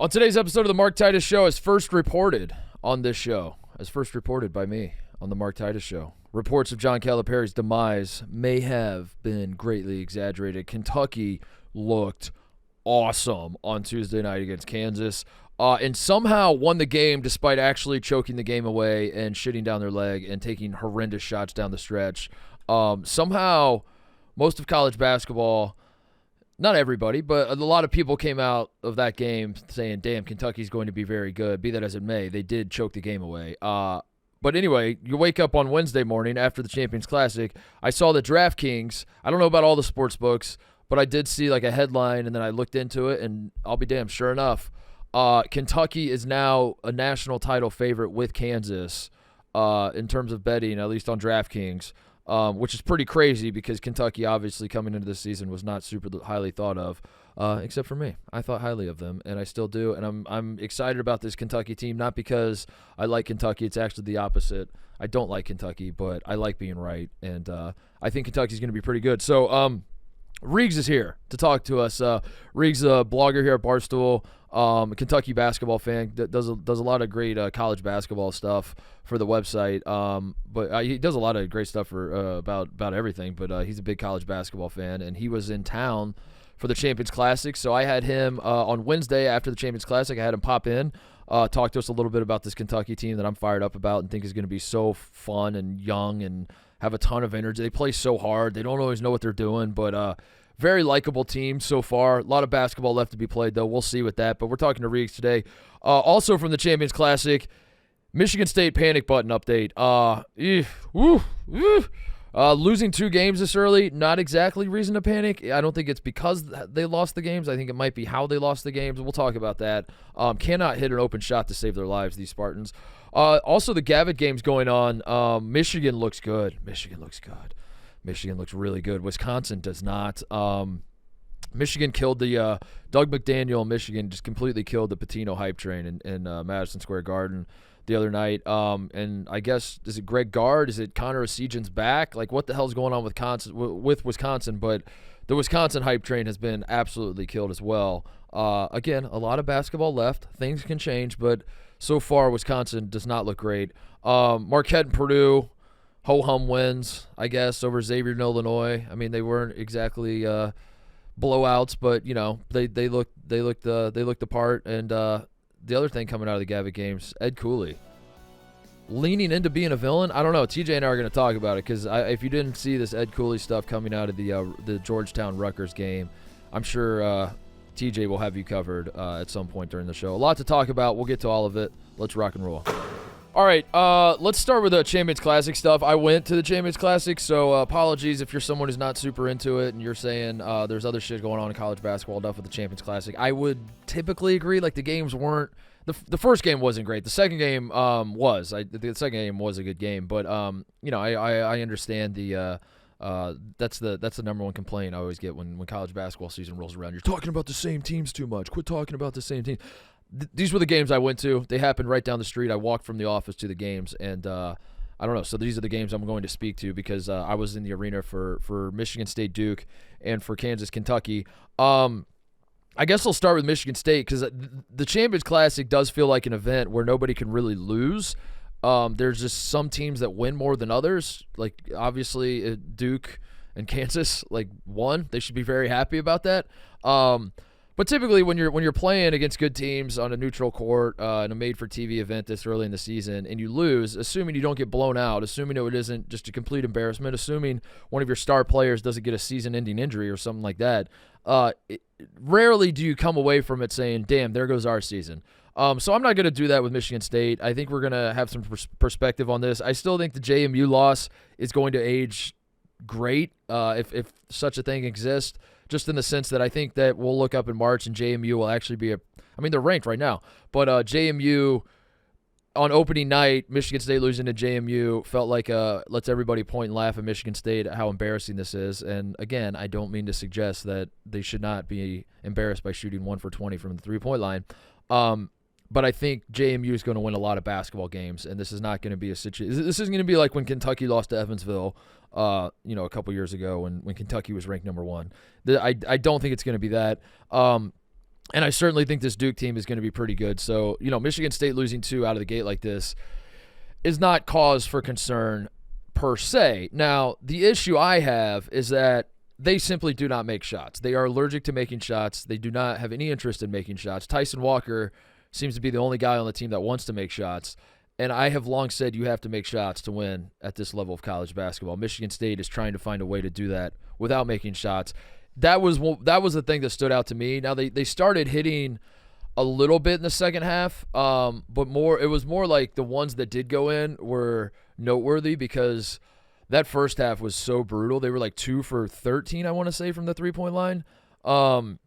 On today's episode of the Mark Titus Show, as first reported on this show, as first reported by me on the Mark Titus Show, reports of John Calipari's demise may have been greatly exaggerated. Kentucky looked awesome on Tuesday night against Kansas and somehow won the game despite actually choking the game away and shitting down their leg and taking horrendous shots down the stretch. Somehow, most of college basketball, not everybody, but a lot of people came out of that game saying, damn, Kentucky's going to be very good. Be that as it may, they did choke the game away. But anyway, you wake up on Wednesday morning after the Champions Classic. I saw the DraftKings. I don't know about all the sports books, but I did see like a headline, and then I looked into it, and I'll be damned, sure enough, Kentucky is now a national title favorite with Kansas in terms of betting, at least on DraftKings. Which is pretty crazy because Kentucky obviously coming into this season was not super highly thought of, except for me. I thought highly of them, and I still do. And I'm excited about this Kentucky team, not because I like Kentucky. It's actually the opposite. I don't like Kentucky, but I like being right, and I think Kentucky's going to be pretty good. So Reags is here to talk to us. Reags, a blogger here at Barstool, a Kentucky basketball fan, does a lot of great college basketball stuff for the website. But he does a lot of great stuff for about everything. But he's a big college basketball fan, and he was in town for the Champions Classic. So I had him on Wednesday after the Champions Classic. I had him pop in, talk to us a little bit about this Kentucky team that I'm fired up about and think is going to be so fun and young and have a ton of energy. They play so hard. They don't always know what they're doing, but very likable team so far. A lot of basketball left to be played, though. We'll see with that. But we're talking to Reags today. Also from the Champions Classic, Michigan State panic button update. Losing 2 games this early, not exactly reason to panic. I don't think it's because they lost the games. I think it might be how they lost the games. We'll talk about that. Cannot hit an open shot to save their lives, these Spartans. Also, the Gavitt game's going on. Michigan looks good. Michigan looks really good. Wisconsin does not. Michigan killed the Doug McDaniel. Michigan just completely killed the Pitino hype train in Madison Square Garden the other night. And I guess, is it Greg Gard? Is it Connor Essegian's back? Like, what the hell's going on with Wisconsin? But the Wisconsin hype train has been absolutely killed as well. Again, a lot of basketball left. Things can change, but so far Wisconsin does not look great. Marquette and Purdue, ho-hum wins, I guess, over Xavier and Illinois. I mean, they weren't exactly blowouts, but you know, they looked the part. And the other thing coming out of the Gavitt games, Ed Cooley leaning into being a villain. I don't know. TJ and I are going to talk about it because if you didn't see this Ed Cooley stuff coming out of the Georgetown Rutgers game, I'm sure TJ will have you covered at some point during the show. A lot to talk about. We'll get to all of it. Let's rock and roll. All right, let's start with the Champions Classic stuff. I went to the Champions Classic, so apologies if you're someone who's not super into it and you're saying there's other shit going on in college basketball, enough with the Champions Classic. I would typically agree. Like, the games weren't – the first game wasn't great. The second game was. The second game was a good game. But, you know, I understand the that's the number one complaint I always get when college basketball season rolls around. You're talking about the same teams too much. Quit talking about the same team. These were the games I went to. They happened right down the street. I walked from the office to the games, and I don't know. So these are the games I'm going to speak to because I was in the arena for Michigan State Duke and for Kansas Kentucky. I guess I'll start with Michigan State because the Champions Classic does feel like an event where nobody can really lose. There's just some teams that win more than others. Like, obviously, Duke and Kansas won. They should be very happy about that. But typically, when you're playing against good teams on a neutral court in a made-for-TV event this early in the season, and you lose, assuming you don't get blown out, assuming it isn't just a complete embarrassment, assuming one of your star players doesn't get a season-ending injury or something like that, rarely do you come away from it saying, "Damn, there goes our season." So I'm not going to do that with Michigan State. I think we're going to have some perspective on this. I still think the JMU loss is going to age great if such a thing exists. Just in the sense that I think that we'll look up in March and JMU will actually be they're ranked right now, but JMU on opening night, Michigan State losing to JMU felt like lets everybody point and laugh at Michigan State at how embarrassing this is. And again, I don't mean to suggest that they should not be embarrassed by shooting 1 for 20 from the 3-point line. But I think JMU is going to win a lot of basketball games, and this is not going to be a situation. This isn't going to be like when Kentucky lost to Evansville, a couple years ago when Kentucky was ranked number 1. I don't think it's going to be that. And I certainly think this Duke team is going to be pretty good. So, Michigan State losing 2 out of the gate like this is not cause for concern per se. Now, the issue I have is that they simply do not make shots. They are allergic to making shots. They do not have any interest in making shots. Tyson Walker seems to be the only guy on the team that wants to make shots. And I have long said you have to make shots to win at this level of college basketball. Michigan State is trying to find a way to do that without making shots. That was the thing that stood out to me. Now, they started hitting a little bit in the second half, but it was more like the ones that did go in were noteworthy because that first half was so brutal. They were like 2 for 13, I want to say, from the three-point line. And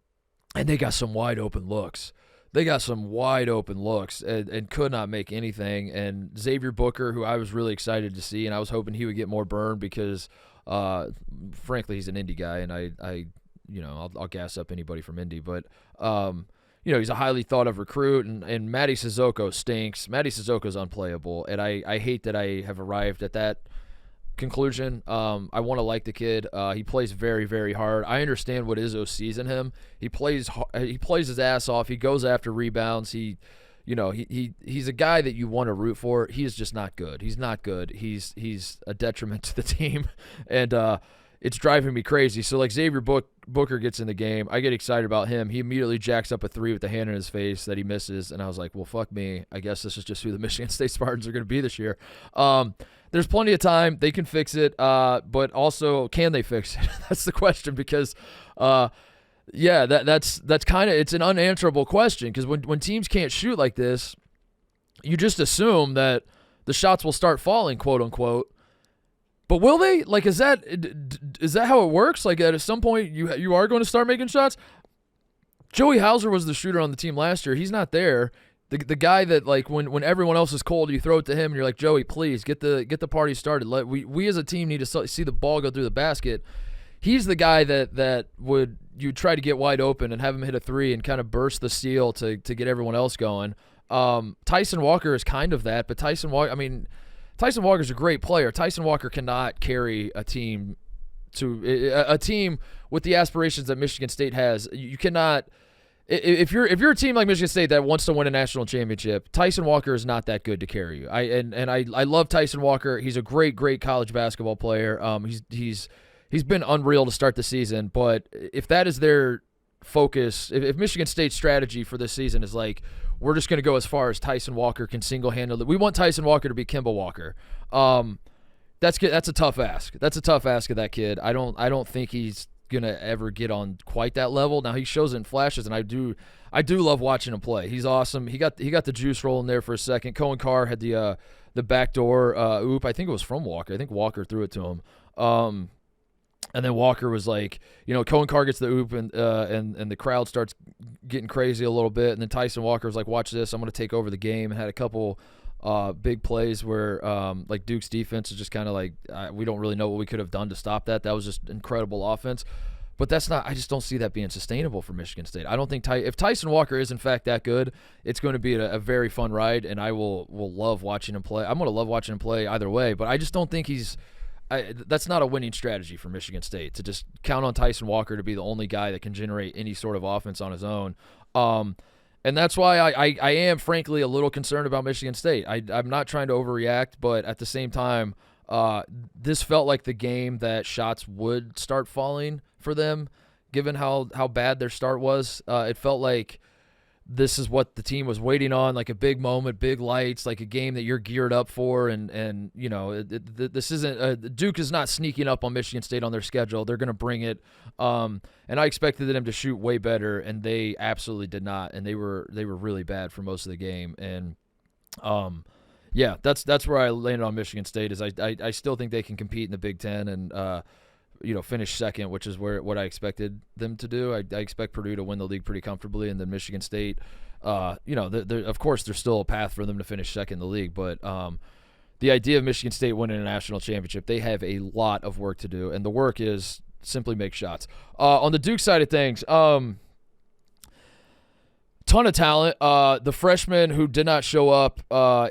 they got some wide open looks. And could not make anything. And Xavier Booker, who I was really excited to see, and I was hoping he would get more burn because, frankly, he's an Indy guy, and I'll gas up anybody from Indy. But, he's a highly thought-of recruit, and Matty Sissoko stinks. Matty Sissoko's unplayable, and I hate that I have arrived at that conclusion. I want to like the kid. He plays very, very hard. I understand what Izzo sees in him. He plays his ass off. He goes after rebounds. He's a guy that you want to root for. He is just not good. He's not good. He's a detriment to the team, and it's driving me crazy. So like Xavier Booker gets in the game. I get excited about him. He immediately jacks up a 3 with the hand in his face that he misses, and I was like, well, fuck me. I guess this is just who the Michigan State Spartans are going to be this year. There's plenty of time. They can fix it, but also, can they fix it? That's the question because, that's kind of – it's an unanswerable question because when teams can't shoot like this, you just assume that the shots will start falling, quote unquote. But will they? Like, is that how it works? Like, at some point, you are going to start making shots? Joey Hauser was the shooter on the team last year. He's not there. The guy that, like, when everyone else is cold, you throw it to him, and you're like, Joey, please, get the party started. We as a team need to see the ball go through the basket. He's the guy that you try to get wide open and have him hit a 3 and kind of burst the seal to get everyone else going. Tyson Walker is kind of that, but Tyson Walker's a great player. Tyson Walker cannot carry a team with the aspirations that Michigan State has. You cannot. If you're a team like Michigan State that wants to win a national championship, Tyson Walker is not that good to carry you. I love Tyson Walker. He's a great college basketball player. He's been unreal to start the season. But if that is their focus, if Michigan State's strategy for this season is like, we're just going to go as far as Tyson Walker can single-handedly. We want Tyson Walker to be Kemba Walker. That's a tough ask. That's a tough ask of that kid. I don't think he's gonna ever get on quite that level. Now he shows it in flashes, and I do love watching him play. He's awesome. He got the juice rolling there for a second. Cohen Carr had the backdoor oop. I think it was from Walker. I think Walker threw it to him. And then Walker was like, Cohen Carr gets the oop, and the crowd starts getting crazy a little bit. And then Tyson Walker was like, watch this, I'm going to take over the game, and had a couple big plays where like Duke's defense is just kind of like, we don't really know what we could have done to stop that. That was just incredible offense. But I just don't see that being sustainable for Michigan State. I don't think if Tyson Walker is in fact that good, it's going to be a very fun ride, and I will love watching him play. I'm going to love watching him play either way, but I just don't think that's not a winning strategy for Michigan State, to just count on Tyson Walker to be the only guy that can generate any sort of offense on his own. And that's why I am, frankly, a little concerned about Michigan State. I'm not trying to overreact, but at the same time, this felt like the game that shots would start falling for them, given how bad their start was. It felt like this is what the team was waiting on, like a big moment, big lights, like a game that you're geared up for. And this isn't Duke is not sneaking up on Michigan State on their schedule. They're going to bring it. And I expected them to shoot way better, and they absolutely did not. And they were really bad for most of the game. And that's where I landed on Michigan State. Is I still think they can compete in the Big Ten and finish second, which is what I expected them to do. I expect Purdue to win the league pretty comfortably, and then Michigan State, of course, there's still a path for them to finish second in the league, but the idea of Michigan State winning a national championship, they have a lot of work to do, and the work is simply make shots. On the Duke side of things, ton of talent. The freshman who did not show up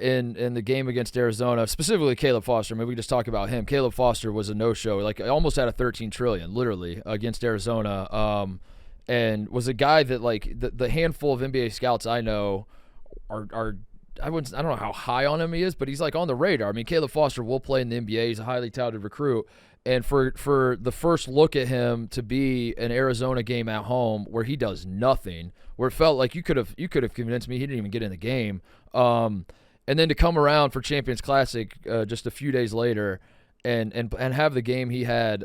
in the game against Arizona, specifically Caleb Foster. Maybe we just talk about him. Caleb Foster was a no-show. Like, almost had a 13 trillion, literally, against Arizona. and was a guy that like the handful of NBA scouts I know are I don't know how high on him he is, but he's like on the radar. I mean, Caleb Foster will play in the NBA. He's a highly touted recruit. And for the first look at him to be an Arizona game at home where he does nothing, where it felt like you could have convinced me he didn't even get in the game, and then to come around for Champions Classic just a few days later and have the game he had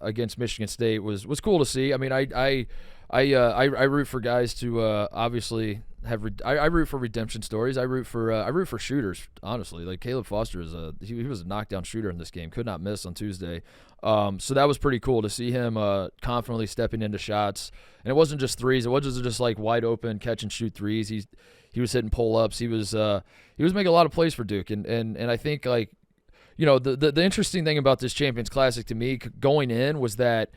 against Michigan State was cool to see. I mean, I root for guys to obviously have. I root for redemption stories. I root for shooters. Honestly, like Caleb Foster he was a knockdown shooter in this game. Could not miss on Tuesday. So that was pretty cool to see him confidently stepping into shots. And it wasn't just threes. It wasn't just like wide open catch and shoot threes. He was hitting pull ups. He was making a lot of plays for Duke. And I think like, you know, the interesting thing about this Champions Classic to me going in was that.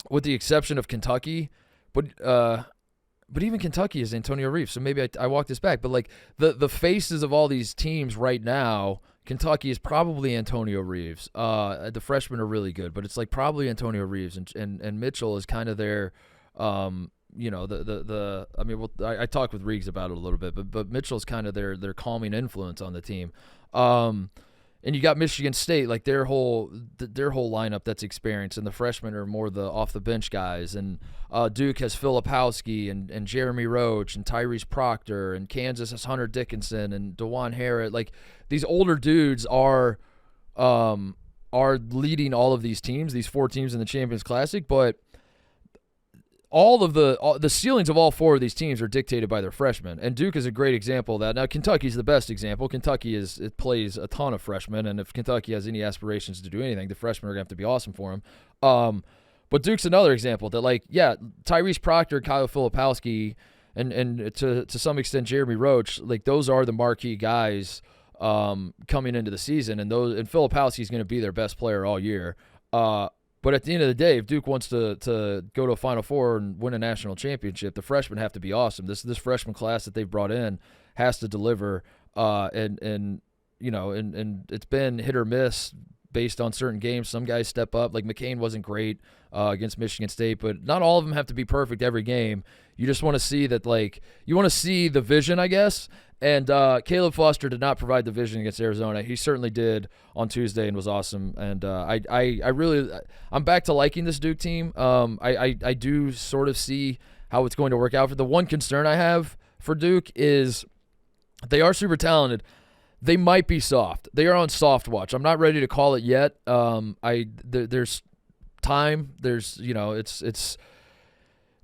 With the exception of Kentucky, but even Kentucky is Antonio Reeves, so maybe I walk this back. But like the faces of all these teams right now, Kentucky is probably Antonio Reeves. The freshmen are really good, but it's like probably Antonio Reeves, and Mitchell is kind of their, you know, I mean, I talked with Reags about it a little bit, but Mitchell's kind of their calming influence on the team. And you got Michigan State, like their whole lineup that's experienced, and the freshmen are more the off the bench guys. And Duke has Filipowski and Jeremy Roach and Tyrese Proctor, and Kansas has Hunter Dickinson and DeJuan Harrod. Like these older dudes are leading all of these teams, these 4 teams in the Champions Classic, but all of the ceilings of all 4 of these teams are dictated by their freshmen, and Duke is a great example of that. Now, Kentucky's the best example. Kentucky plays a ton of freshmen, and if Kentucky has any aspirations to do anything, the freshmen are going to have to be awesome for them. But Duke's another example that, like, yeah, Tyrese Proctor, Kyle Filipowski, and to some extent Jeremy Roach, like those are the marquee guys coming into the season, and Filipowski's going to be their best player all year. But at the end of the day, if Duke wants to go to a Final Four and win a national championship, the freshmen have to be awesome. This freshman class that they've brought in has to deliver, and you know, and it's been hit or miss based on certain games. Some guys step up, like McCain wasn't great against Michigan State, but not all of them have to be perfect every game. You just want to see that, like, you want to see the vision, I guess. And Caleb Foster did not provide the vision against Arizona. He certainly did on Tuesday and was awesome. And I'm back to liking this Duke team. I do sort of see how it's going to work out. For the one concern I have for Duke is they are super talented. They might be soft. They are on soft watch. I'm not ready to call it yet. There's time. There's, you know, it's.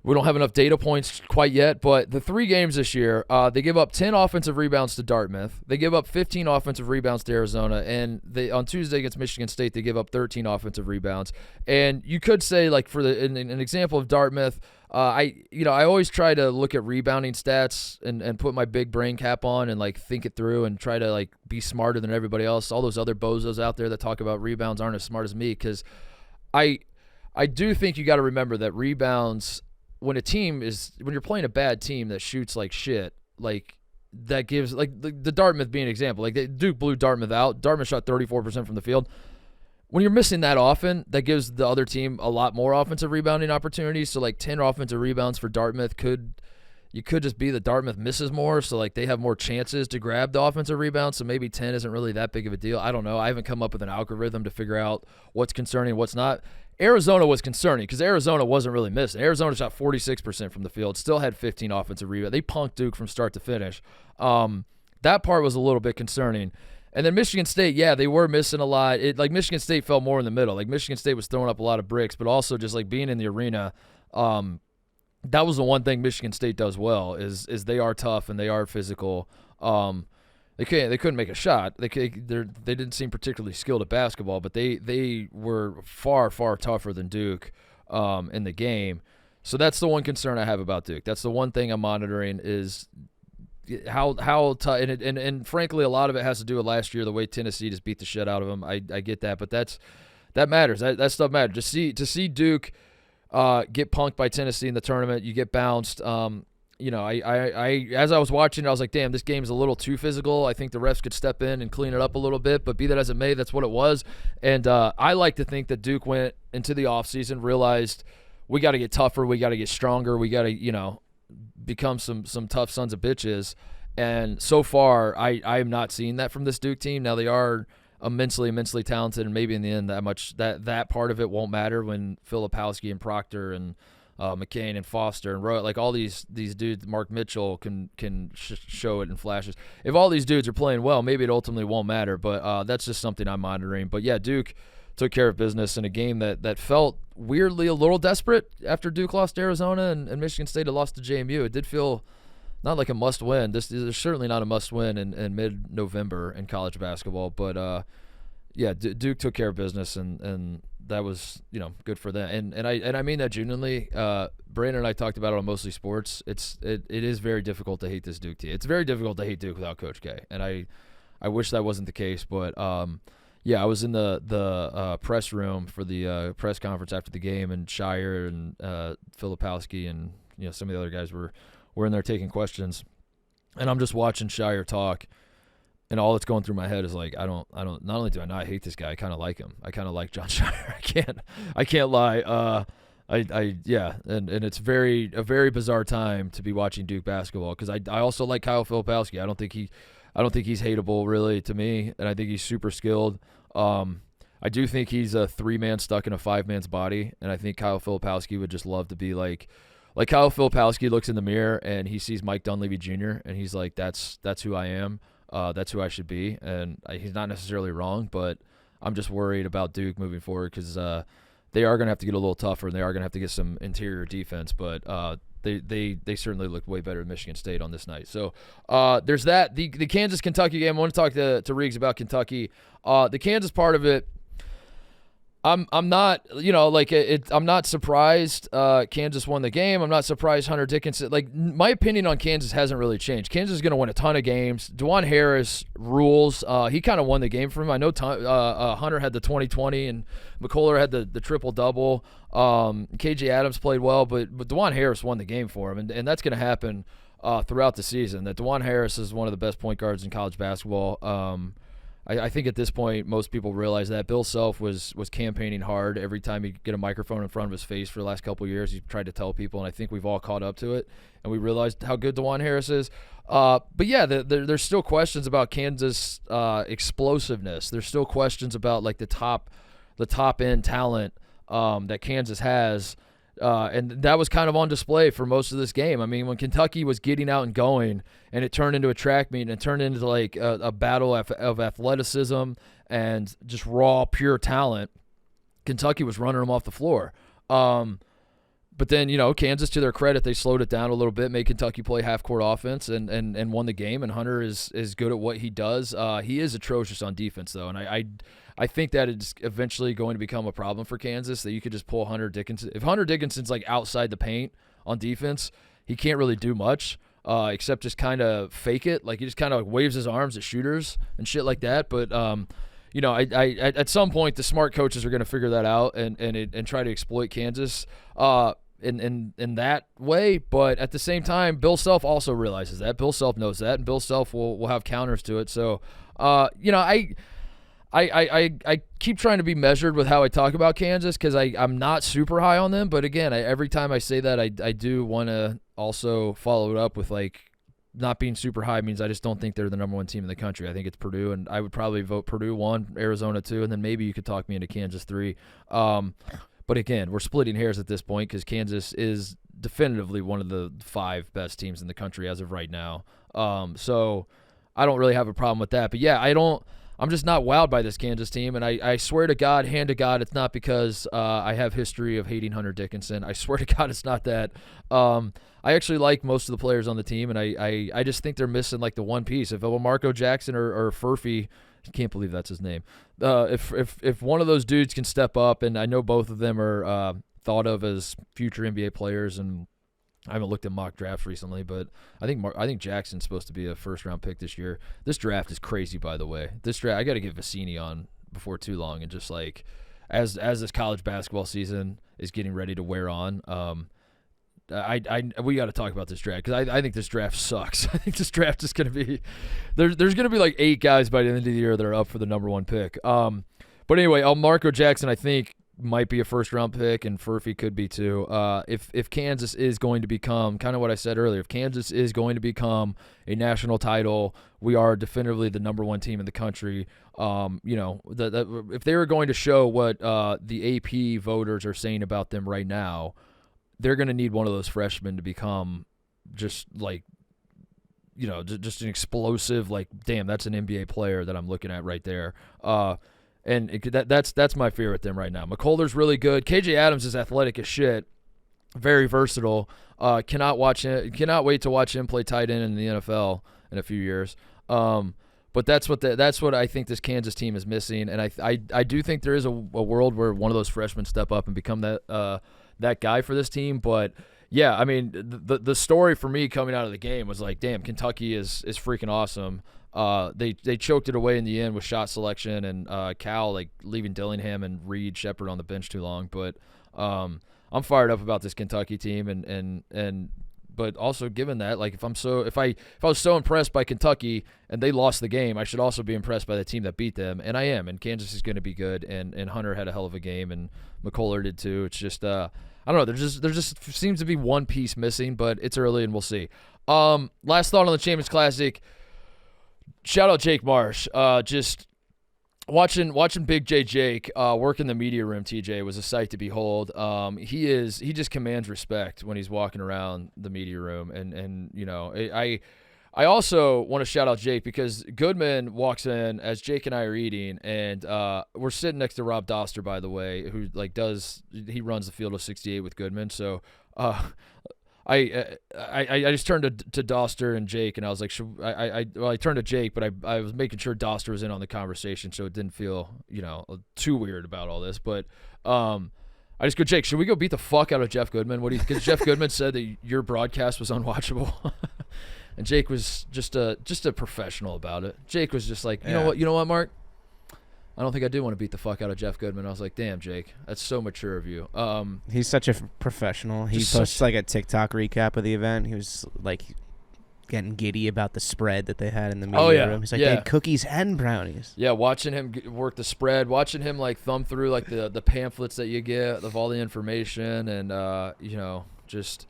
We don't have enough data points quite yet, but the 3 games this year, they give up 10 offensive rebounds to Dartmouth. They give up 15 offensive rebounds to Arizona, and on Tuesday against Michigan State, they give up 13 offensive rebounds. And you could say, like, for an example of Dartmouth, I always try to look at rebounding stats and put my big brain cap on and like think it through and try to like be smarter than everybody else. All those other bozos out there that talk about rebounds aren't as smart as me, because I do think you got to remember that rebounds, when you're playing a bad team that shoots like shit, like that gives, like the Dartmouth being an example, like Duke blew Dartmouth out. Dartmouth shot 34% from the field. When you're missing that often, that gives the other team a lot more offensive rebounding opportunities. So like 10 offensive rebounds for Dartmouth could just be that Dartmouth misses more, so like they have more chances to grab the offensive rebound. So maybe 10 isn't really that big of a deal. I don't know. I haven't come up with an algorithm to figure out what's concerning and what's not. Arizona was concerning because Arizona wasn't really missing. Arizona shot 46% from the field, still had 15 offensive rebounds. They punked Duke from start to finish. That part was a little bit concerning. And then Michigan State, yeah, they were missing a lot. Like Michigan State fell more in the middle. Like Michigan State was throwing up a lot of bricks, but also just like being in the arena. That was the one thing Michigan State does well is they are tough and they are physical. They couldn't make a shot. They didn't seem particularly skilled at basketball, but they were far tougher than Duke in the game. So that's the one concern I have about Duke. That's the one thing I'm monitoring is how tough. And frankly, a lot of it has to do with last year, the way Tennessee just beat the shit out of them. I get that, but that matters. That stuff matters. To see Duke get punked by Tennessee in the tournament, you get bounced. I as I was watching, I was like, damn, this game's a little too physical. I think the refs could step in and clean it up a little bit, but be that as it may, that's what it was. And I like to think that Duke went into the offseason, realized we got to get tougher, we got to get stronger, we got to become some tough sons of bitches. And so far, I am not seeing that from this Duke team. Now they are immensely talented, and maybe in the end that part of it won't matter when Filipowski and Proctor and McCain and Foster and Roy, like all these dudes, Mark Mitchell can show it in flashes. If all these dudes are playing well, maybe it ultimately won't matter. But that's just something I'm monitoring. But yeah, Duke took care of business in a game that felt weirdly a little desperate after Duke lost to Arizona and Michigan State had lost to JMU. It did feel not like a must-win. This is certainly not a must-win in mid-November in college basketball. But yeah, Duke took care of business, and that was good for them. And I mean that genuinely. Brandon and I talked about it on Mostly Sports. It is very difficult to hate this Duke team. It's very difficult to hate Duke without Coach K, and I wish that wasn't the case. But yeah, I was in the press room for the press conference after the game, and Shire and Filipowski and some of the other guys were in there taking questions, and I'm just watching Shire talk, and all that's going through my head is like, I don't. Not only do I not hate this guy, I kind of like him. I kind of like John Shire. I can't lie. Yeah, and it's a very bizarre time to be watching Duke basketball, because I also like Kyle Filipowski. I don't think he's hateable really to me, and I think he's super skilled. I do think he's a 3-man stuck in a 5-man's body, and I think Kyle Filipowski would just love to be like Kyle Filipowski looks in the mirror and he sees Mike Dunleavy Jr. and he's like, that's who I am. That's who I should be. And he's not necessarily wrong, but I'm just worried about Duke moving forward, because they are going to have to get a little tougher, and they are going to have to get some interior defense. But they certainly looked way better than Michigan State on this night. So there's that. The Kansas-Kentucky game, I want to talk to Reags about Kentucky. The Kansas part of it, I'm not, I'm not surprised Kansas won the game. I'm not surprised Hunter Dickinson. Like, my opinion on Kansas hasn't really changed. Kansas is going to win a ton of games. DeJuan Harris rules. He kind of won the game for him. I know Hunter had the 20-20 and McCullough had the triple-double. KJ Adams played well, but DeJuan Harris won the game for him, and that's going to happen throughout the season. That DeJuan Harris is one of the best point guards in college basketball. I think at this point most people realize that. Bill Self was campaigning hard every time he'd get a microphone in front of his face for the last couple of years. He tried to tell people, and I think we've all caught up to it, and we realized how good DeJuan Harris is. But yeah, there's still questions about Kansas explosiveness. There's still questions about like the top end talent that Kansas has. And that was kind of on display for most of this game. I mean, when Kentucky was getting out and going, and it turned into a track meet, and it turned into like a battle of athleticism and just raw, pure talent, Kentucky was running them off the floor. But then, Kansas, to their credit, they slowed it down a little bit, made Kentucky play half-court offense, and won the game. And Hunter is good at what he does. He is atrocious on defense, though, and I think that it's eventually going to become a problem for Kansas, that you could just pull Hunter Dickinson. If Hunter Dickinson's like outside the paint on defense, he can't really do much except just kind of fake it. Like, he just kind of waves his arms at shooters and shit like that. But at some point the smart coaches are going to figure that out and try to exploit Kansas in that way. But at the same time, Bill Self also realizes that. Bill Self knows that, and Bill Self will have counters to it. So I keep trying to be measured with how I talk about Kansas, because I'm not super high on them. But again, every time I say that, I do want to also follow it up with, like, not being super high means I just don't think they're the number one team in the country. I think it's Purdue, and I would probably vote Purdue 1, Arizona 2, and then maybe you could talk me into Kansas 3. But again, we're splitting hairs at this point, because Kansas is definitively one of the 5 best teams in the country as of right now. So I don't really have a problem with that. But yeah, I'm just not wowed by this Kansas team, and I swear to God, hand to God, it's not because I have history of hating Hunter Dickinson. I swear to God, it's not that. I actually like most of the players on the team, and I just think they're missing like the one piece. If Marco Jackson or Furphy, I can't believe that's his name. If one of those dudes can step up, and I know both of them are thought of as future NBA players, and I haven't looked at mock drafts recently, but I think Jackson's supposed to be a first-round pick this year. This draft is crazy, by the way. This draft, I got to get Vicini on before too long, and just like as this college basketball season is getting ready to wear on, we got to talk about this draft, because I think this draft sucks. I think this draft is going to be there's going to be like 8 guys by the end of the year that are up for the number 1 pick. But anyway, Marco Jackson, I think, might be a first-round pick, and Furphy could be too. If Kansas is going to become, kind of what I said earlier, if Kansas is going to become a national title, we are definitively the number one team in the country. If they were going to show what the AP voters are saying about them right now, they're going to need one of those freshmen to become just like, just an explosive, like, damn, that's an NBA player that I'm looking at right there. That's my fear with them right now. McCullough's really good. KJ Adams is athletic as shit, very versatile. Cannot wait to watch him play tight end in the NFL in a few years. But that's what I think this Kansas team is missing, and I do think there is a world where one of those freshmen step up and become that guy for this team. But yeah, I mean, the story for me coming out of the game was like, damn, Kentucky is freaking awesome. They choked it away in the end with shot selection and Cal like leaving Dillingham and Reed Shepherd on the bench too long. But I'm fired up about this Kentucky team and but also given that, like, if I was so impressed by Kentucky and they lost the game, I should also be impressed by the team that beat them, and I am. And Kansas is going to be good, and Hunter had a hell of a game, and McCullough did too. It's just I don't know. There just seems to be one piece missing, but it's early and we'll see. Last thought on the Champions Classic. Shout out Jake Marsh. Just watching Big J Jake work in the media room. TJ was a sight to behold. He just commands respect when he's walking around the media room, and I also want to shout out Jake because Goodman walks in as Jake and I are eating, and we're sitting next to Rob Doster, by the way, who he runs the field of 68 with Goodman. So I just turned to Doster and Jake, and I was like, I turned to Jake, but I was making sure Doster was in on the conversation, so it didn't feel too weird about all this. But I just go, Jake, should we go beat the fuck out of Jeff Goodman? Because Jeff Goodman said that your broadcast was unwatchable. And Jake was just a professional about it. Jake was just like, you know what, Mark? I don't think I do want to beat the fuck out of Jeff Goodman. I was like, damn, Jake, that's so mature of you. He's such a professional. He posts like a TikTok recap of the event. He was like getting giddy about the spread that they had in the media room. He's like, they had cookies and brownies. Yeah, watching him work the spread, watching him like thumb through like the pamphlets that you get of all the information, and just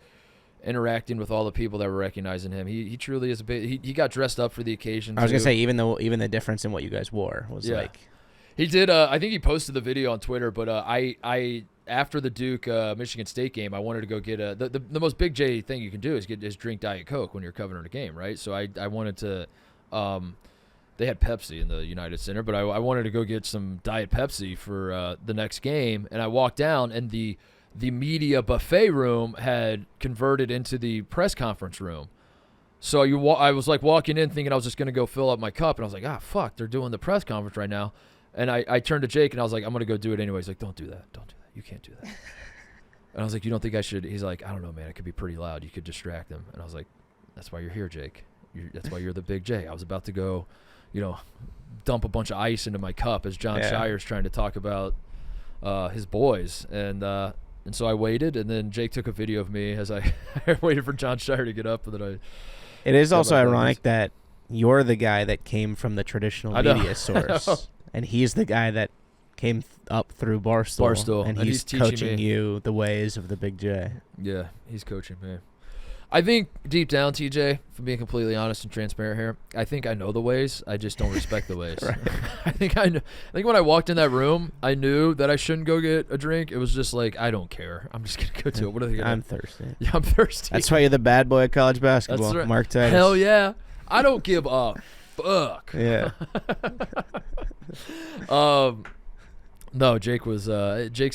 interacting with all the people that were recognizing him. He truly is he got dressed up for the occasion. I was gonna say even the difference in what you guys wore was like. He did. I think he posted the video on Twitter. But I after the Duke Michigan State game, I wanted to go get the most Big J thing you can do is drink Diet Coke when you're covering a game, right? So I wanted to. They had Pepsi in the United Center, but I wanted to go get some Diet Pepsi for the next game, and I walked down, and the media buffet room had converted into the press conference room. So I was like walking in thinking I was just going to go fill up my cup, and I was like, fuck, they're doing the press conference right now. And I turned to Jake, and I was like, I'm going to go do it anyway. He's like, don't do that. You can't do that. And I was like, you don't think I should? He's like, I don't know, man. It could be pretty loud. You could distract them. And I was like, that's why you're here, Jake. That's why you're the Big J. I was about to go, dump a bunch of ice into my cup as John Shire's trying to talk about his boys. And so I waited, and then Jake took a video of me as I waited for John Shire to get up. And then It is also ironic that you're the guy that came from the traditional media source. And he's the guy that came up through Barstool, and he's coaching you the ways of the Big J. Yeah, he's coaching me. I think deep down, TJ, if I'm being completely honest and transparent here, I think I know the ways. I just don't respect the ways. Right. I think when I walked in that room, I knew that I shouldn't go get a drink. It was just like, I don't care. I'm just going to go to it. What are they going to I'm thirsty. Yeah, I'm thirsty. That's why you're the bad boy of college basketball, That's right. Mark Titus. Hell yeah. I don't give a fuck. Yeah. No, Jake's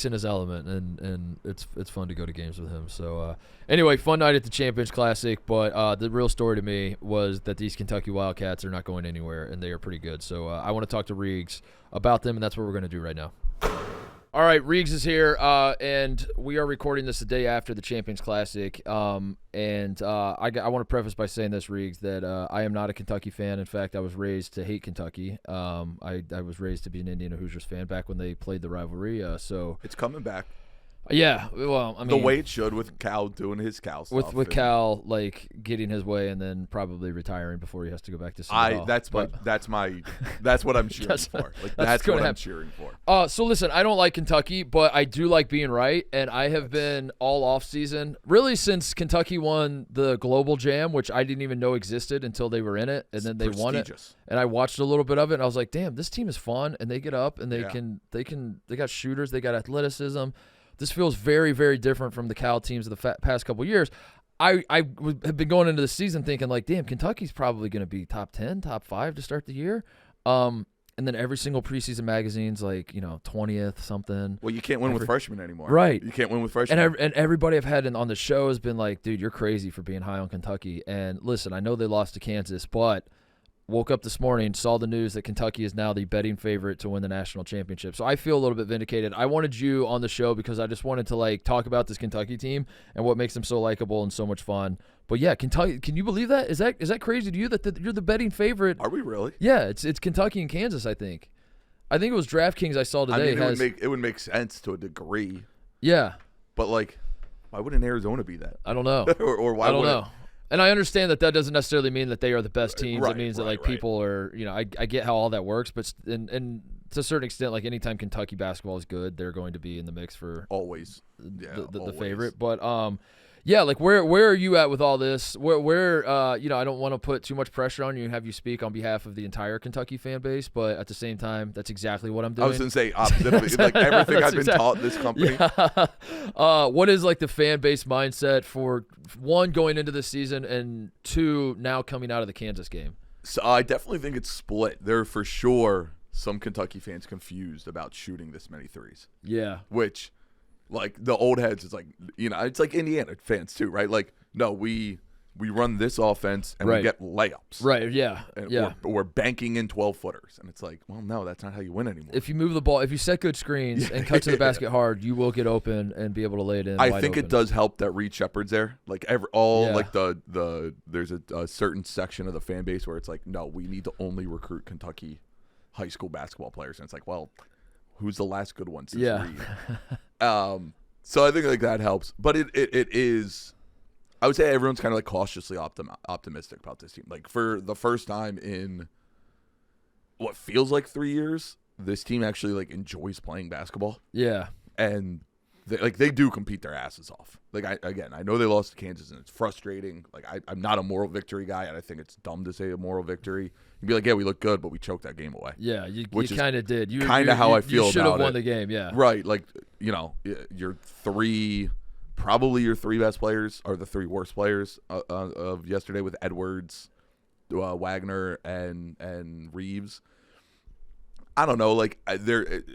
in his element, and it's fun to go to games with him. So anyway, fun night at the Champions Classic, but the real story to me was that these Kentucky Wildcats are not going anywhere, and they are pretty good. So I want to talk to Reags about them, and that's what we're going to do right now. All right, Reags is here, and we are recording this the day after the Champions Classic. I want to preface by saying this, Reags, that I am not a Kentucky fan. In fact, I was raised to hate Kentucky. I was raised to be an Indiana Hoosiers fan back when they played the rivalry. So it's coming back. Yeah, well, I mean, the way it should with Cal doing his Cal stuff. With Cal like getting his way and then probably retiring before he has to go back to Seattle. That's what I'm cheering for. Like that's what I'm cheering for. So listen, I don't like Kentucky, but I do like being right, and I have been all off season really since Kentucky won the Global Jam, which I didn't even know existed until they were in it, and then they won it. And I watched a little bit of it, and I was like, damn, this team is fun, and they get up and they got shooters, they got athleticism. This feels very, very different from the Cal teams of the past couple of years. I have been going into the season thinking, like, damn, Kentucky's probably going to be top 10, top 5 to start the year. And then every single preseason magazine's like, 20th, something. Well, you can't win with freshmen anymore. Right. You can't win with freshmen. And everybody I've had on the show has been like, dude, you're crazy for being high on Kentucky. And listen, I know they lost to Kansas, but woke up this morning, saw the news that Kentucky is now the betting favorite to win the national championship. So I feel a little bit vindicated. I wanted you on the show because I just wanted to like talk about this Kentucky team and what makes them so likable and so much fun. But yeah, Kentucky, can you believe that? Is that crazy to you that you're the betting favorite? Are we really? Yeah, it's Kentucky and Kansas, I think. I think it was DraftKings I saw today. It would make sense to a degree. Yeah. But like, why wouldn't Arizona be that? I don't know. or why I don't know. And I understand that doesn't necessarily mean that they are the best teams. Right, it means that like people are, I get how all that works, but and to a certain extent, like anytime Kentucky basketball is good, they're going to be in the mix for always the favorite. But yeah, like where are you at with all this? Where I don't want to put too much pressure on you and have you speak on behalf of the entire Kentucky fan base, but at the same time, that's exactly what I'm doing. I was going to say opposite. Like everything I've been taught in this company. Yeah. What is like the fan base mindset for one going into the season and two now coming out of the Kansas game? So I definitely think it's split. There are for sure some Kentucky fans confused about shooting this many threes. Yeah. Which, like, the old heads, it's like, it's like Indiana fans too, right? Like, no, we run this offense and we get layups. Right, yeah. And yeah. We're banking in 12-footers. And it's like, well, no, that's not how you win anymore. If you move the ball, if you set good screens and cut to the basket hard, you will get open and be able to lay it in. I think it does help that Reed Shepherd's there. Like, like there's a certain section of the fan base where it's like, no, we need to only recruit Kentucky high school basketball players. And it's like, well, who's the last good one since Reed? So I think like that helps. But it is, I would say everyone's kind of like cautiously optimistic about this team. Like for the first time in what feels like 3 years, this team actually like enjoys playing basketball. Yeah. And they do compete their asses off. Like I know they lost to Kansas and it's frustrating. Like I'm not a moral victory guy, and I think it's dumb to say a moral victory. You'd be like, yeah, we look good, but we choked that game away. Yeah, you kind of did. You kind of how I feel about it. You should have won the game, yeah. Right, like probably your three best players are the three worst players of yesterday with Edwards, Wagner, and Reeves. I don't know, like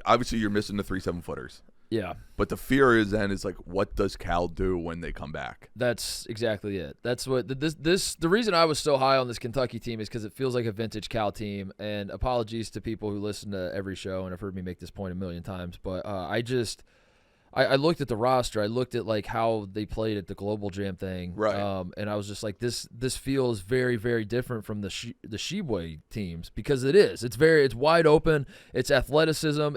obviously you're missing the 3 7-footers. Yeah. But the fear is like, what does Cal do when they come back? That's exactly it. That's what the reason I was so high on this Kentucky team is because it feels like a vintage Cal team. And apologies to people who listen to every show and have heard me make this point a million times. But I looked at the roster. I looked at like how they played at the Global Jam thing, right? And I was just like, this feels very, very different from the Sheboy teams because it is. It's wide open. It's athleticism.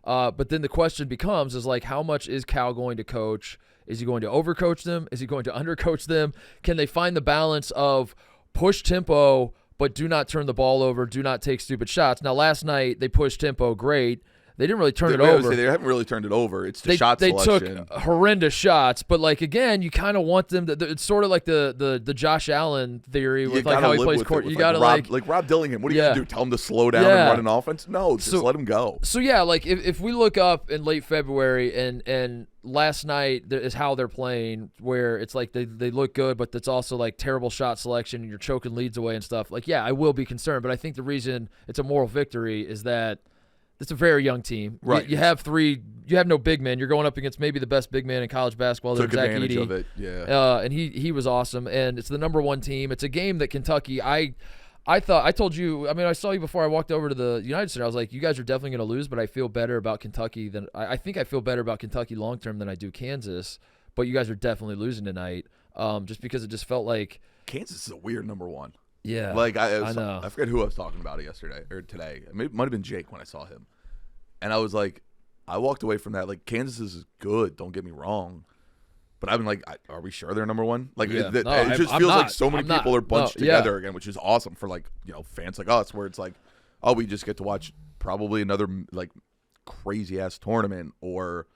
But then the question becomes is like, how much is Cal going to coach? Is he going to overcoach them? Is he going to undercoach them? Can they find the balance of push tempo but do not turn the ball over? Do not take stupid shots. Now last night they pushed tempo great. They didn't really turn it over. They haven't really turned it over. It's the shot selection. They took horrendous shots, but like again, you kind of want them to. It's sort of like the Josh Allen theory with like how he plays court. You got to like Rob Dillingham. What are you gonna do? Tell him to slow down and run an offense? No, just let him go. So yeah, like if we look up in late February and last night is how they're playing, where it's like they look good, but it's also like terrible shot selection and you're choking leads away and stuff. Like yeah, I will be concerned, but I think the reason it's a moral victory is that. It's a very young team. Right. You have no big men. You're going up against maybe the best big man in college basketball. Took advantage of it, yeah. And he was awesome. And it's the number one team. It's a game that Kentucky, I told you, I mean, I saw you before I walked over to the United Center. I was like, you guys are definitely going to lose, but I feel better about Kentucky than, I think I feel better about Kentucky long-term than I do Kansas. But you guys are definitely losing tonight just because it just felt like. Kansas is a weird number one. Yeah, like I know. I forget who I was talking about it yesterday or today. It might have been Jake when I saw him, and I was like, I walked away from that. Like, Kansas is good. Don't get me wrong. But I've been like, are we sure they're number one? Like, it just feels like so many people are bunched together again, which is awesome for, like, fans like us, where it's like, oh, we just get to watch probably another, like, crazy-ass tournament or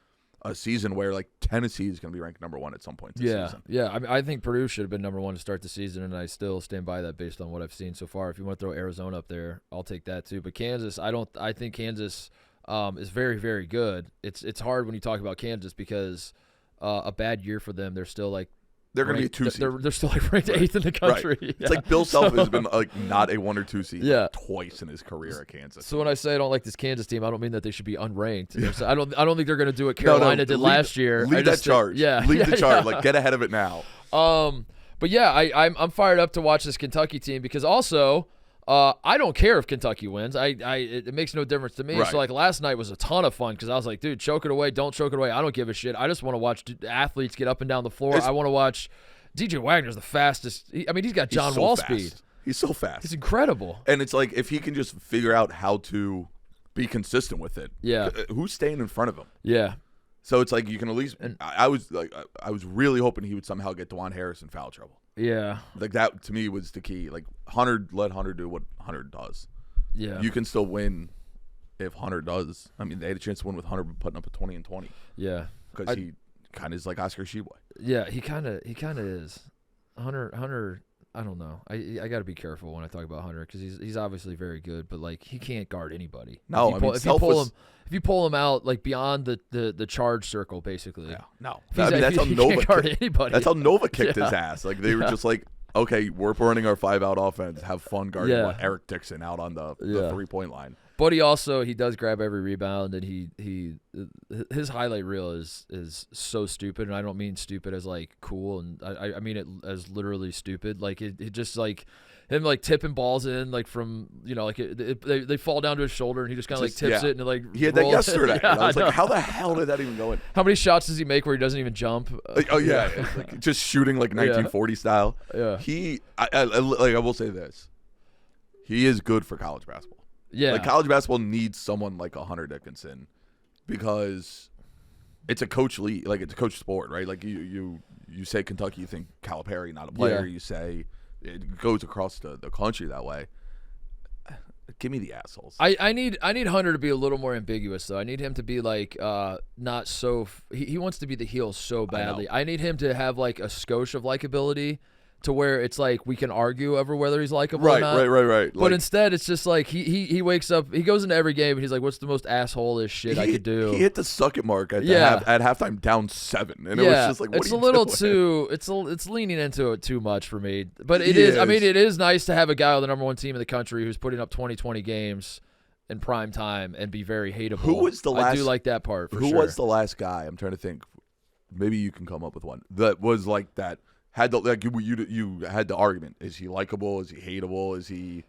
a season where, like, Tennessee is going to be ranked number one at some point this season. Yeah. I mean, I think Purdue should have been number one to start the season, and I still stand by that based on what I've seen so far. If you want to throw Arizona up there, I'll take that too. But Kansas, I think Kansas is very, very good. It's hard when you talk about Kansas because a bad year for them, they're still like they're going to be a 2 seed. They're still like ranked 8th in the country. Right. It's like Bill Self has been like not a 1 or 2 seed twice in his career at Kansas. So when I say I don't like this Kansas team, I don't mean that they should be unranked. I don't think they're going to do what Carolina did last year. Lead that charge. Lead the charge. Like, get ahead of it now. But yeah, I'm fired up to watch this Kentucky team because also I don't care if Kentucky wins. It makes no difference to me. Right. So like last night was a ton of fun because I was like, dude, choke it away, don't choke it away. I don't give a shit. I just want to watch athletes get up and down the floor. I want to watch. DJ Wagner's the fastest. He's got John Wall speed. He's so fast. He's incredible. And it's like if he can just figure out how to be consistent with it. Yeah. Who's staying in front of him? Yeah. So it's like you can at least. I was really hoping he would somehow get DeJuan Harris in foul trouble. Yeah. Like that to me was the key. Like let Hunter do what Hunter does. Yeah. You can still win if Hunter does. I mean, they had a chance to win with Hunter putting up a 20 and 20. Yeah. Because he kind of is like Oscar Tshiebwe. Yeah, he kind of is. Hunter, I don't know. I got to be careful when I talk about Hunter because he's obviously very good, but like he can't guard anybody. No, if you pull him out like beyond the charge circle, basically. Yeah. No, that's how Nova guard anybody. That's how Nova kicked his ass. Like they were just like, okay, we're running our 5-out offense. Have fun guarding Eric Dixon out on the 3-point line. But he does grab every rebound, and his highlight reel is so stupid, and I don't mean stupid as like cool, and I mean it as literally stupid. Like it just like him like tipping balls in like from like they fall down to his shoulder, and he just kind of like tips it and like he had that yesterday. And I was like, how the hell did that even go in? How many shots does he make where he doesn't even jump? Like, just shooting like 1940 style. Yeah, I will say this, he is good for college basketball. Yeah, like college basketball needs someone like a Hunter Dickinson because it's a coach league, like it's a coach sport, right? Like you say Kentucky, you think Calipari, not a player. You say it goes across the country that way. Give me the assholes. I need Hunter to be a little more ambiguous though. I need him to be like not so. He wants to be the heel so badly. I need him to have like a skosh of likability. To where it's like we can argue over whether he's likable or not. Right. But instead, it's just like he wakes up, he goes into every game, and he's like, "What's the most asshole-ish shit I could do?" He hit the suck it mark at halftime, down 7, and it was just like, it's a little too. It's leaning into it too much for me. But it is. I mean, it is nice to have a guy on the number one team in the country who's putting up 20 games in prime time and be very hateable. Who was the last? I do like that part. Who was the last guy? I'm trying to think. Maybe you can come up with one that was like that. Had the you had the argument. Is he likable? Is he hateable? Is he?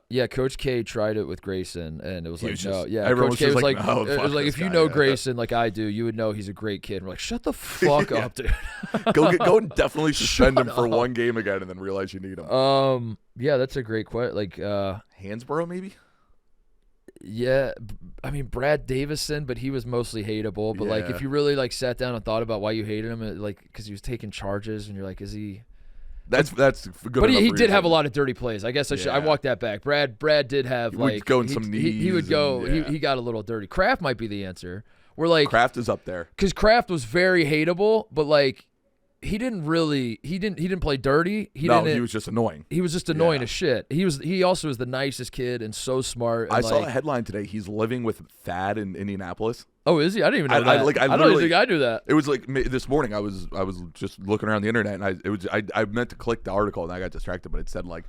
Yeah. Coach K tried it with Grayson, and it was like no. Yeah. Coach K was like, no, it was like if you know Grayson like I do, you would know he's a great kid. And we're like, shut the fuck up, dude. Go and definitely suspend him for one game again, and then realize you need him. Yeah, that's a great question. Like, Hansborough maybe. Yeah, I mean Brad Davison, but he was mostly hateable. But like, if you really like sat down and thought about why you hated him, like because he was taking charges, and you're like, is he? That's good. But he did have a lot of dirty plays. I guess I walked that back. Brad did have he like would go in some knees. He would go. He got a little dirty. Kraft might be the answer. We're like Kraft is up there because Kraft was very hateable, but like. He didn't play dirty. He was just annoying. He was just annoying as shit. He also was the nicest kid and so smart. And I saw a headline today. He's living with Thad in Indianapolis. Oh, is he? I didn't even know that. I don't even think I knew that. It was like this morning. I was just looking around the internet, and I meant to click the article, and I got distracted. But it said like,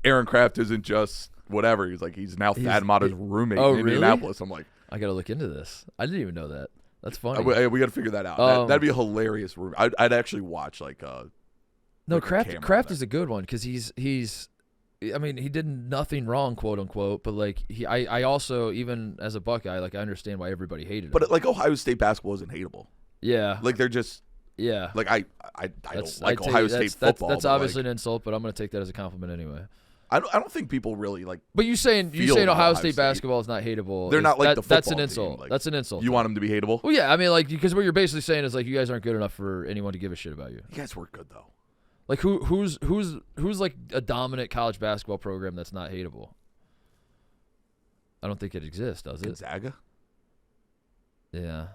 Aaron Kraft isn't just whatever. He's now Thad Matta's roommate in Indianapolis. I'm like, I got to look into this. I didn't even know that. That's funny. We got to figure that out. That'd be a hilarious room. I'd actually watch like Kraft is a good one because he's. I mean, he did nothing wrong, quote unquote. But like I also even as a Buckeye, like I understand why everybody hated him. But like Ohio State basketball isn't hateable. Yeah. Like they're just. Yeah. Like I don't like Ohio State football. That's obviously an insult, but I'm gonna take that as a compliment anyway. I don't think people really like. But you saying Ohio State basketball is not hateable? They're not like the football That's an insult. team. Like, that's an insult. You want them to be hateable? Well, yeah. I mean, like, because what you're basically saying is like you guys aren't good enough for anyone to give a shit about you. You guys were good though. Like who's like a dominant college basketball program that's not hateable? I don't think it exists, does it? Gonzaga. Yeah.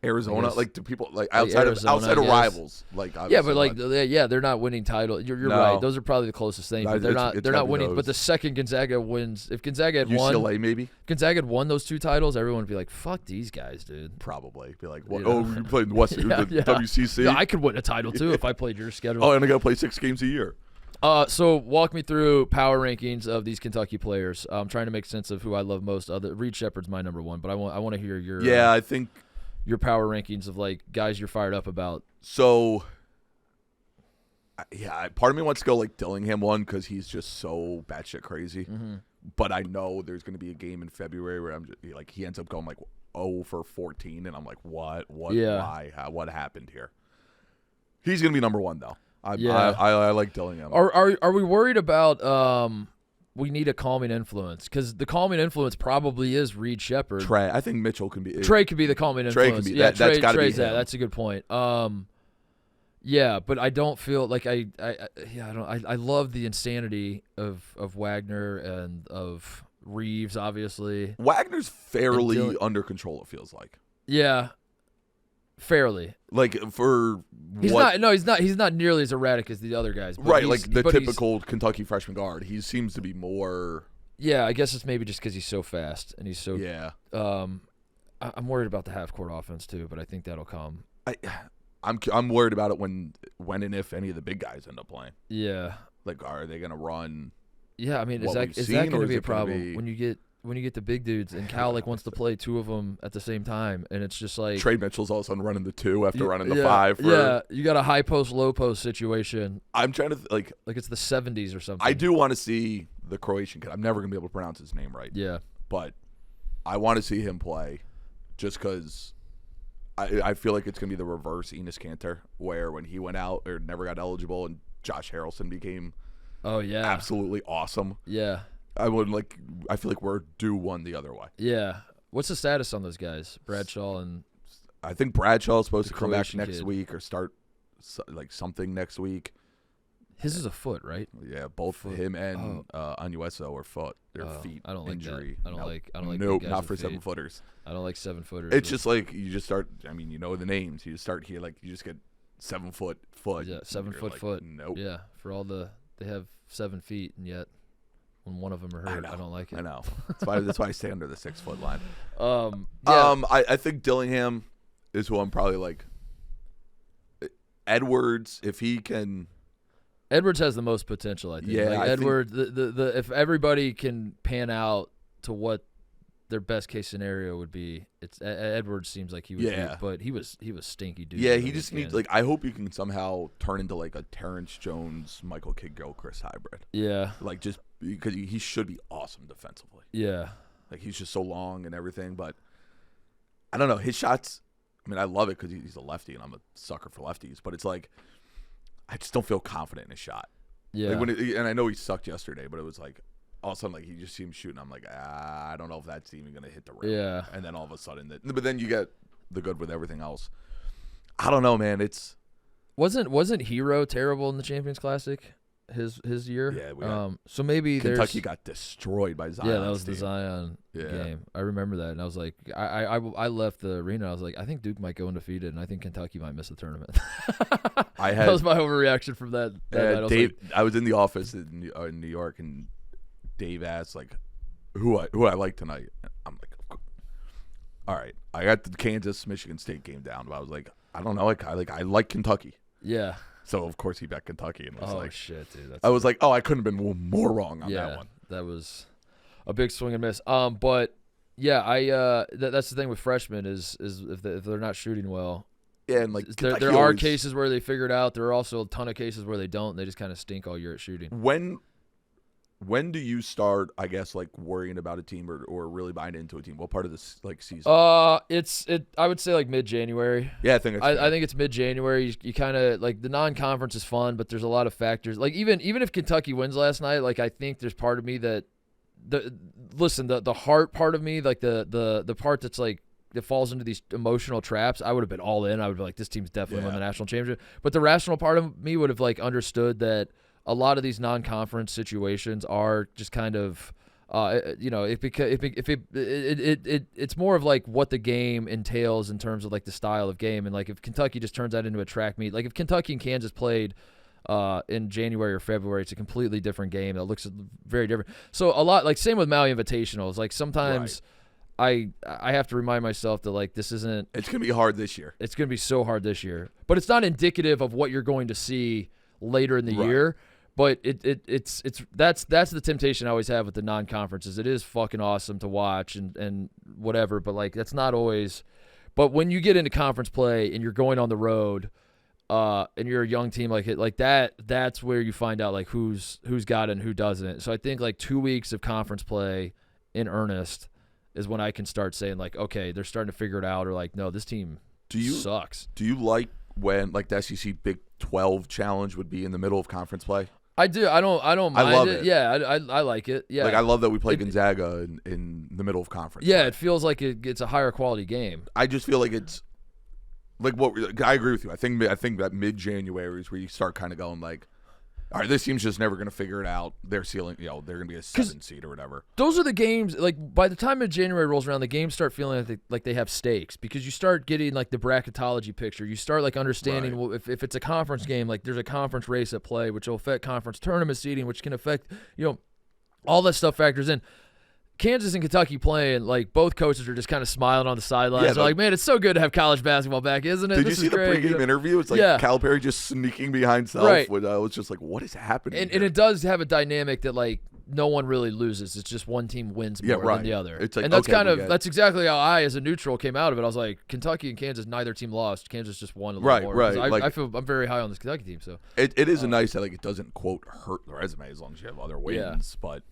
Arizona, like do people like outside of rivals, like yeah, but like they're not winning title. You're right; those are probably the closest things. But they're not winning. But the second Gonzaga wins, if Gonzaga had won, UCLA maybe Gonzaga had won those 2 titles, everyone would be like, "Fuck these guys, dude." Probably be like, "What? Oh, you played in West WCC? Yeah, I could win a title too if I played your schedule." Oh, and I got to play 6 games a year. So walk me through power rankings of these Kentucky players. I'm trying to make sense of who I love most. Reed Sheppard's my number 1, but I want to hear your I think. Your power rankings of like guys you're fired up about. So, yeah, part of me wants to go like Dillingham 1 because he's just so batshit crazy. Mm-hmm. But I know there's going to be a game in February where I'm just, like he ends up going like 0 for 14, and I'm like, what, why, what happened here? He's going to be number 1 though. I like Dillingham. Are we worried about we need a calming influence? Because the calming influence probably is Reed Sheppard. Trey. I think Mitchell can be. Trey could be the calming influence. Trey can be. Yeah, that's got to be him. That's a good point. Yeah, but I don't feel like I love the insanity of Wagner and of Reeves, obviously. Wagner's fairly under control, it feels like. Yeah. Fairly. Like for he's not nearly as erratic as the other guys. Right, like the typical Kentucky freshman guard. He seems to be more. Yeah, I guess it's maybe just because he's so fast and he's so. Yeah. I'm worried about the half court offense too, but I think that'll come. I'm worried about it when and if any of the big guys end up playing. Yeah. Like, are they going to run? Yeah, I mean, is that going to be a problem when you get the big dudes and Cal like wants to play 2 of them at the same time, and it's just like Trey Mitchell's all of a sudden running the 2 after running the 5. Yeah, you got a high post low post situation. I'm trying to like it's the 70s or something. I do want to see the Croatian kid. I'm never gonna be able to pronounce his name right. Yeah, but I want to see him play, just because I feel like it's gonna be the reverse Enes Kanter, where when he went out or never got eligible, and Josh Harrelson became absolutely awesome. Yeah. I feel like we're due one the other way. Yeah. What's the status on those guys? Bradshaw and I think Bradshaw is supposed to come back next week or start like something next week. His is a foot, right? Yeah, both him and Anueso are foot. Their feet. I don't like injury. That. I don't like. Nope, not for 7-footers. I don't like 7-footers. It's just like you just start. I mean, you know the names. You just start here, like you just get 7-foot foot. Yeah, 7-foot foot. Nope. Yeah, for all they have 7 feet, and yet when one of them are hurt, I don't like it. I know. That's why I stay under the 6-foot line. Yeah. I think Dillingham is who I'm probably like. Edwards, if he can. Edwards has the most potential, I think. Yeah, like Edwards. The if everybody can pan out to what their best case scenario would be, it's Edwards seems like he would. Yeah, but he was stinky, dude. Yeah, he just needs I hope he can somehow turn into like a Terrence Jones, Michael Kidd-Gilchrist hybrid. Yeah, like just because he should be awesome defensively. Yeah, like he's just so long and everything, but I don't know his shots. I mean, I love it because he's a lefty and I'm a sucker for lefties, but it's like. I just don't feel confident in his shot. Yeah. Like and I know he sucked yesterday, but it was like all of a sudden like he just seems shooting. I'm like, I don't know if that's even gonna hit the rim. Yeah. And then all of a sudden, but then you get the good with everything else. I don't know, man. It's wasn't Hero terrible in the Champions Classic? His year. Yeah. So maybe Kentucky got destroyed by Zion. Yeah, that was the Zion game. I remember that, and I was like, I left the arena. I was like, I think Duke might go undefeated, and I think Kentucky might miss the tournament. That was my overreaction from that. Dave, I was in the office in New York, and Dave asked like, who I like tonight. And I'm like, all right, I got the Kansas-Michigan State game down, but I was like, I don't know, I like Kentucky. Yeah. So of course he bet Kentucky and was like, shit, dude. I was like, I couldn't have been more wrong on that one. That was a big swing and miss. But yeah, that's the thing with freshmen is if they're not shooting well. Yeah, and like there are cases where they figure it out. There are also a ton of cases where they don't. They just kind of stink all year at shooting. When when do you start, I guess, like worrying about a team or really buying into a team? What part of this like season? I would say like mid-January. Yeah, I think I think it's mid-January. You kind of like the non-conference is fun, but there's a lot of factors. Like even if Kentucky wins last night, like I think there's part of me that the heart part of me, like the part that's like that falls into these emotional traps, I would have been all in. I would be like, this team's definitely won the national championship. But the rational part of me would have like understood that a lot of these non-conference situations are just kind of, it's more of like what the game entails in terms of like the style of game. And like if Kentucky just turns that into a track meet, like if Kentucky and Kansas played in January or February, it's a completely different game that looks very different. So a lot, like same with Maui Invitationals. Like sometimes I have to remind myself that like this isn't. It's gonna be hard this year. It's gonna be so hard this year, but it's not indicative of what you're going to see later in the year. But that's the temptation I always have with the non-conferences. It is fucking awesome to watch and whatever, but like that's not always. But when you get into conference play and you're going on the road, and you're a young team like that, that's where you find out like who's got it and who doesn't. So I think like 2 weeks of conference play in earnest is when I can start saying like, okay, they're starting to figure it out, or like, no, this team sucks. Do you like when like the SEC Big 12 challenge would be in the middle of conference play? I do. I don't mind I love it. Yeah, I like it. Yeah. Like I love that we play Gonzaga in the middle of conference. Yeah, it feels like it's a higher quality game. I just feel like it's like I agree with you. I think that mid-January is where you start kind of going like, all right, this team's just never going to figure it out. They're ceiling, they're going to be a 7 seed or whatever. Those are the games, like, by the time mid-January rolls around, the games start feeling like they have stakes because you start getting, like, the bracketology picture. You start, like, understanding well, if it's a conference game, like, there's a conference race at play, which will affect conference tournament seeding, which can affect, all that stuff factors in. Kansas and Kentucky playing, like, both coaches are just kind of smiling on the sidelines. Yeah, they're like, man, it's so good to have college basketball back, isn't it? Did you see the pregame interview? It's like Calipari just sneaking behind self. Right. I was just like, what is happening? And it does have a dynamic that, like, no one really loses. It's just one team wins more than the other. It's like, and that's that's exactly how I, as a neutral, came out of it. I was like, Kentucky and Kansas, neither team lost. Kansas just won a little more. Right. I feel I'm very high on this Kentucky team. So it is nice that like it doesn't quote hurt the resume as long as you have other wins, but.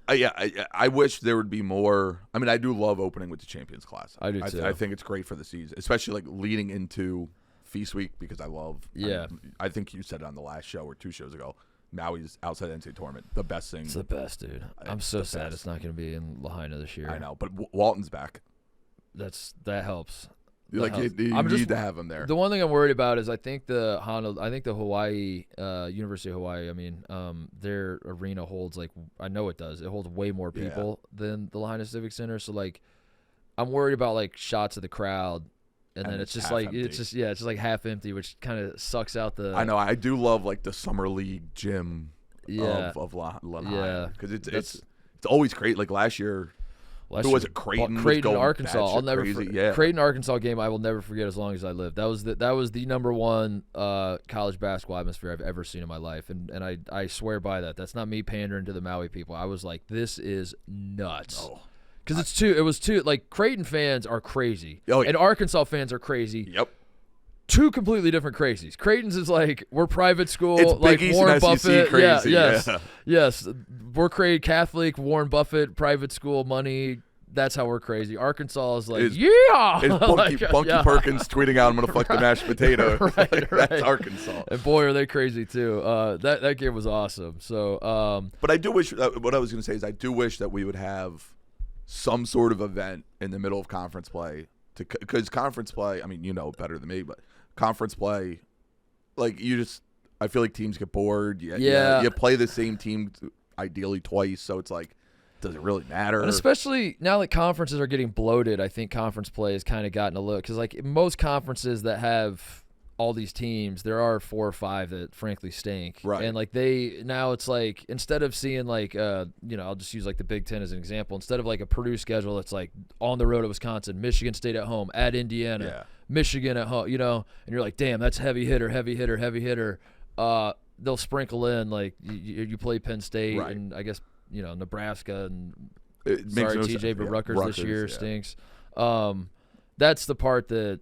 I wish there would be more. I mean, I do love opening with the Champions Class. I do too. I think it's great for the season, especially like leading into Feast Week because I love. Yeah. I think you said it on the last show or 2 shows ago. Maui's outside NCAA tournament, the best thing. It's the best, dude. I'm so sad it's not going to be in Lahaina this year. I know, but Walton's back. That helps. You need to have him there. The one thing I'm worried about is I think the Hawaii University of Hawaii. I mean, their arena holds I know it does. It holds way more people than the Lahaina Civic Center. So like, I'm worried about like shots of the crowd, and then it's just like empty. It's just like half empty, which kind of sucks out the. I know. I do love like the summer league gym of Lahaina because it's always great. Like last year. Who was it? Creighton, Arkansas. I'll never forget. Creighton, Arkansas game. I will never forget as long as I live. That was the number one college basketball atmosphere I've ever seen in my life, and I swear by that. That's not me pandering to the Maui people. I was like, this is nuts. Because it was too like Creighton fans are crazy, and Arkansas fans are crazy. Yep. Two completely different crazies. Creighton's is like we're private school, it's like Big Warren East and Buffett. SEC crazy. Yes. We're crazy Catholic, Warren Buffett, private school money. That's how we're crazy. Arkansas is like, It's Bunky Perkins tweeting out, "I'm gonna fuck the mashed potato." right. That's Arkansas. And boy, are they crazy too. That game was awesome. So, but I do wish. What I was gonna say is, I do wish that we would have some sort of event in the middle of conference play, because conference play. I mean, you know better than me, but conference play, like I feel like teams get bored. You play the same team ideally twice, so it's like, does it really matter? And especially now that conferences are getting bloated, I think conference play has kind of gotten a look, because like most conferences that have all these teams, there are 4 or 5 that frankly stink. Right. And like now it's like, instead of seeing like I'll just use like the Big Ten as an example. Instead of like a Purdue schedule, it's like on the road at Wisconsin, Michigan State at home, at Indiana, Michigan at home, and you're like, damn, that's heavy hitter. They'll sprinkle in like you play Penn State and I guess Nebraska and TJ, but Rutgers this year stinks. That's the part that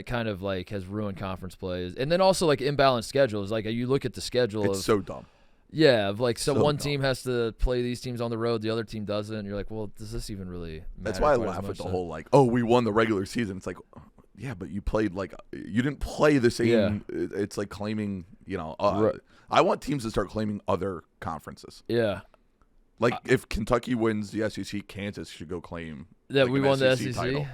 kind of like has ruined conference plays, and then also like imbalanced schedules. Like you look at the schedule, it's so dumb. Yeah, like so one dumb. team has to play these teams on the road, the other team doesn't. And you're like, well, does this even really matter? That's why I laugh at the whole like, oh, we won the regular season. It's like, yeah, but you played like you didn't play the same. Yeah. It's like claiming, Right. I want teams to start claiming other conferences. Yeah. Like if Kentucky wins the SEC, Kansas should go claim that we won the SEC title.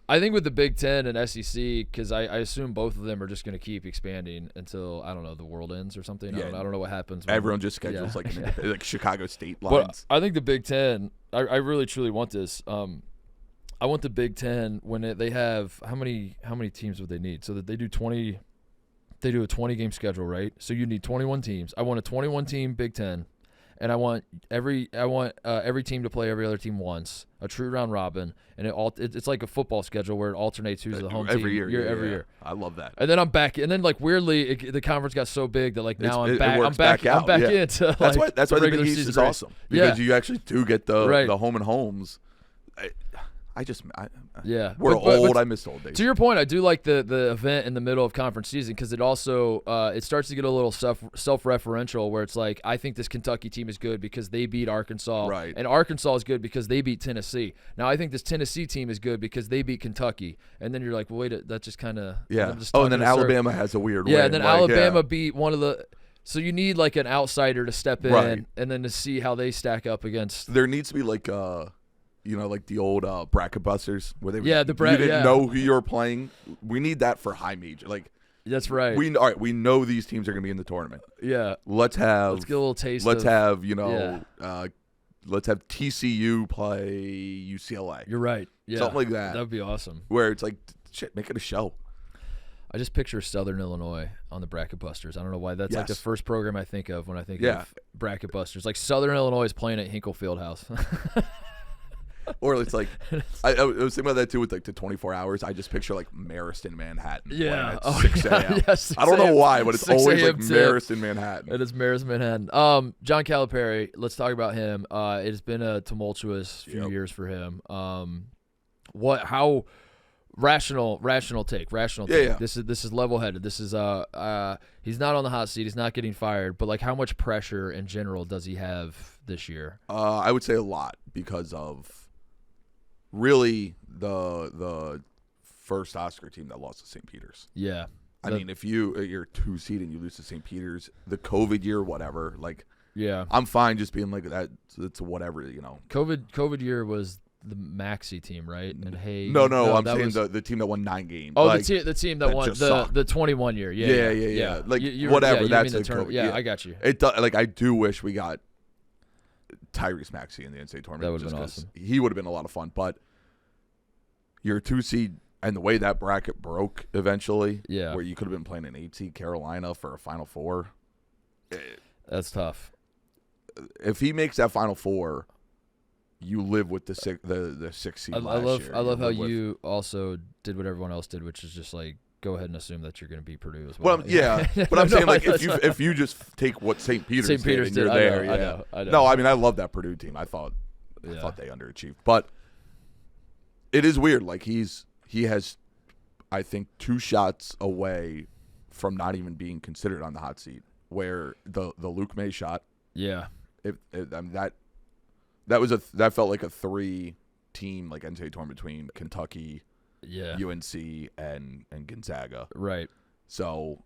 I think with the Big Ten and SEC, because I assume both of them are just going to keep expanding until, I don't know, the world ends or something. Yeah. I don't know what happens. Everyone just schedules like Chicago State lines. But I think the Big Ten, I really truly want this. I want the Big Ten when they have how many teams would they need? So that they do 20. They do a 20-game schedule, right? So you need 21 teams. I want a 21-team Big Ten, and I want every team to play every other team once, a true round robin, and it's like a football schedule where it alternates who's the home team every year. Every year. I love that. And then I'm back, and then like weirdly the conference got so big that like now I'm back out. into that's like, why the regular Big East season is race. awesome because you actually do get the home and homes. We're old. I miss old days. To your point, I do like the event in the middle of conference season because it also it starts to get a little self-referential where it's like I think this Kentucky team is good because they beat Arkansas, right? And Arkansas is good because they beat Tennessee. Now I think this Tennessee team is good because they beat Kentucky, and then you're like, well, wait, that just kind of and then Alabama has a weird win. And then Alabama beat one of the. So you need like an outsider to step in and then to see how they stack up against. There needs to be like like the old bracket busters where they you didn't know who you were playing. We need that for high major. Like that's right. We know these teams are going to be in the tournament. Yeah. Let's get a little taste. Let's have let's have TCU play UCLA. You're right. Yeah. Something like that. That would be awesome. Where it's like shit, make it a show. I just picture Southern Illinois on the Bracket Busters. I don't know why. That's like the first program I think of when I think of Bracket Busters. Like Southern Illinois is playing at Hinkle Fieldhouse. Or it's like I was thinking about that too with like the 24 hours. I just picture like Marist, Manhattan. Yeah. At 6 a.m. Yes, I don't know why, but it's always like Marist, Manhattan. It is Marist, Manhattan. John Calipari. Let's talk about him. It's been a tumultuous few years for him. How rational take. Yeah. This is level-headed. This is he's not on the hot seat. He's not getting fired. But like, how much pressure in general does he have this year? I would say a lot because of really the first Oscar team that lost to St. Peter's. Yeah. I mean, if you're 2 seed and you lose to St. Peter's, the COVID year, whatever, like, yeah, I'm fine just being like that. It's whatever, COVID year was the Maxi team, right? And no, I'm saying the team that won 9 games. Oh, like, the team that won the 21 year. Yeah. Like whatever. That's a tournament. Yeah, I got you. Like I do wish we got Tyrese Maxey in the NCAA tournament. That would have been awesome. He would have been a lot of fun. But you're a 2 seed, and the way that bracket broke eventually, where you could have been playing an 8 seed Carolina for a Final Four. That's tough. If he makes that Final Four, you live with the 6 seed. I love how you also did what everyone else did, which is just like go ahead and assume that you're going to be Purdue as well. Well, yeah, but I'm saying like if you just take what St. Peter's did and you're there, I know. No, I mean I love that Purdue team. I thought they underachieved, but it is weird. Like he has, I think, 2 shots away from not even being considered on the hot seat. Where the Luke May shot, I mean that felt like a 3-team like NCAA tournament between Kentucky, UNC, and Gonzaga. Right. So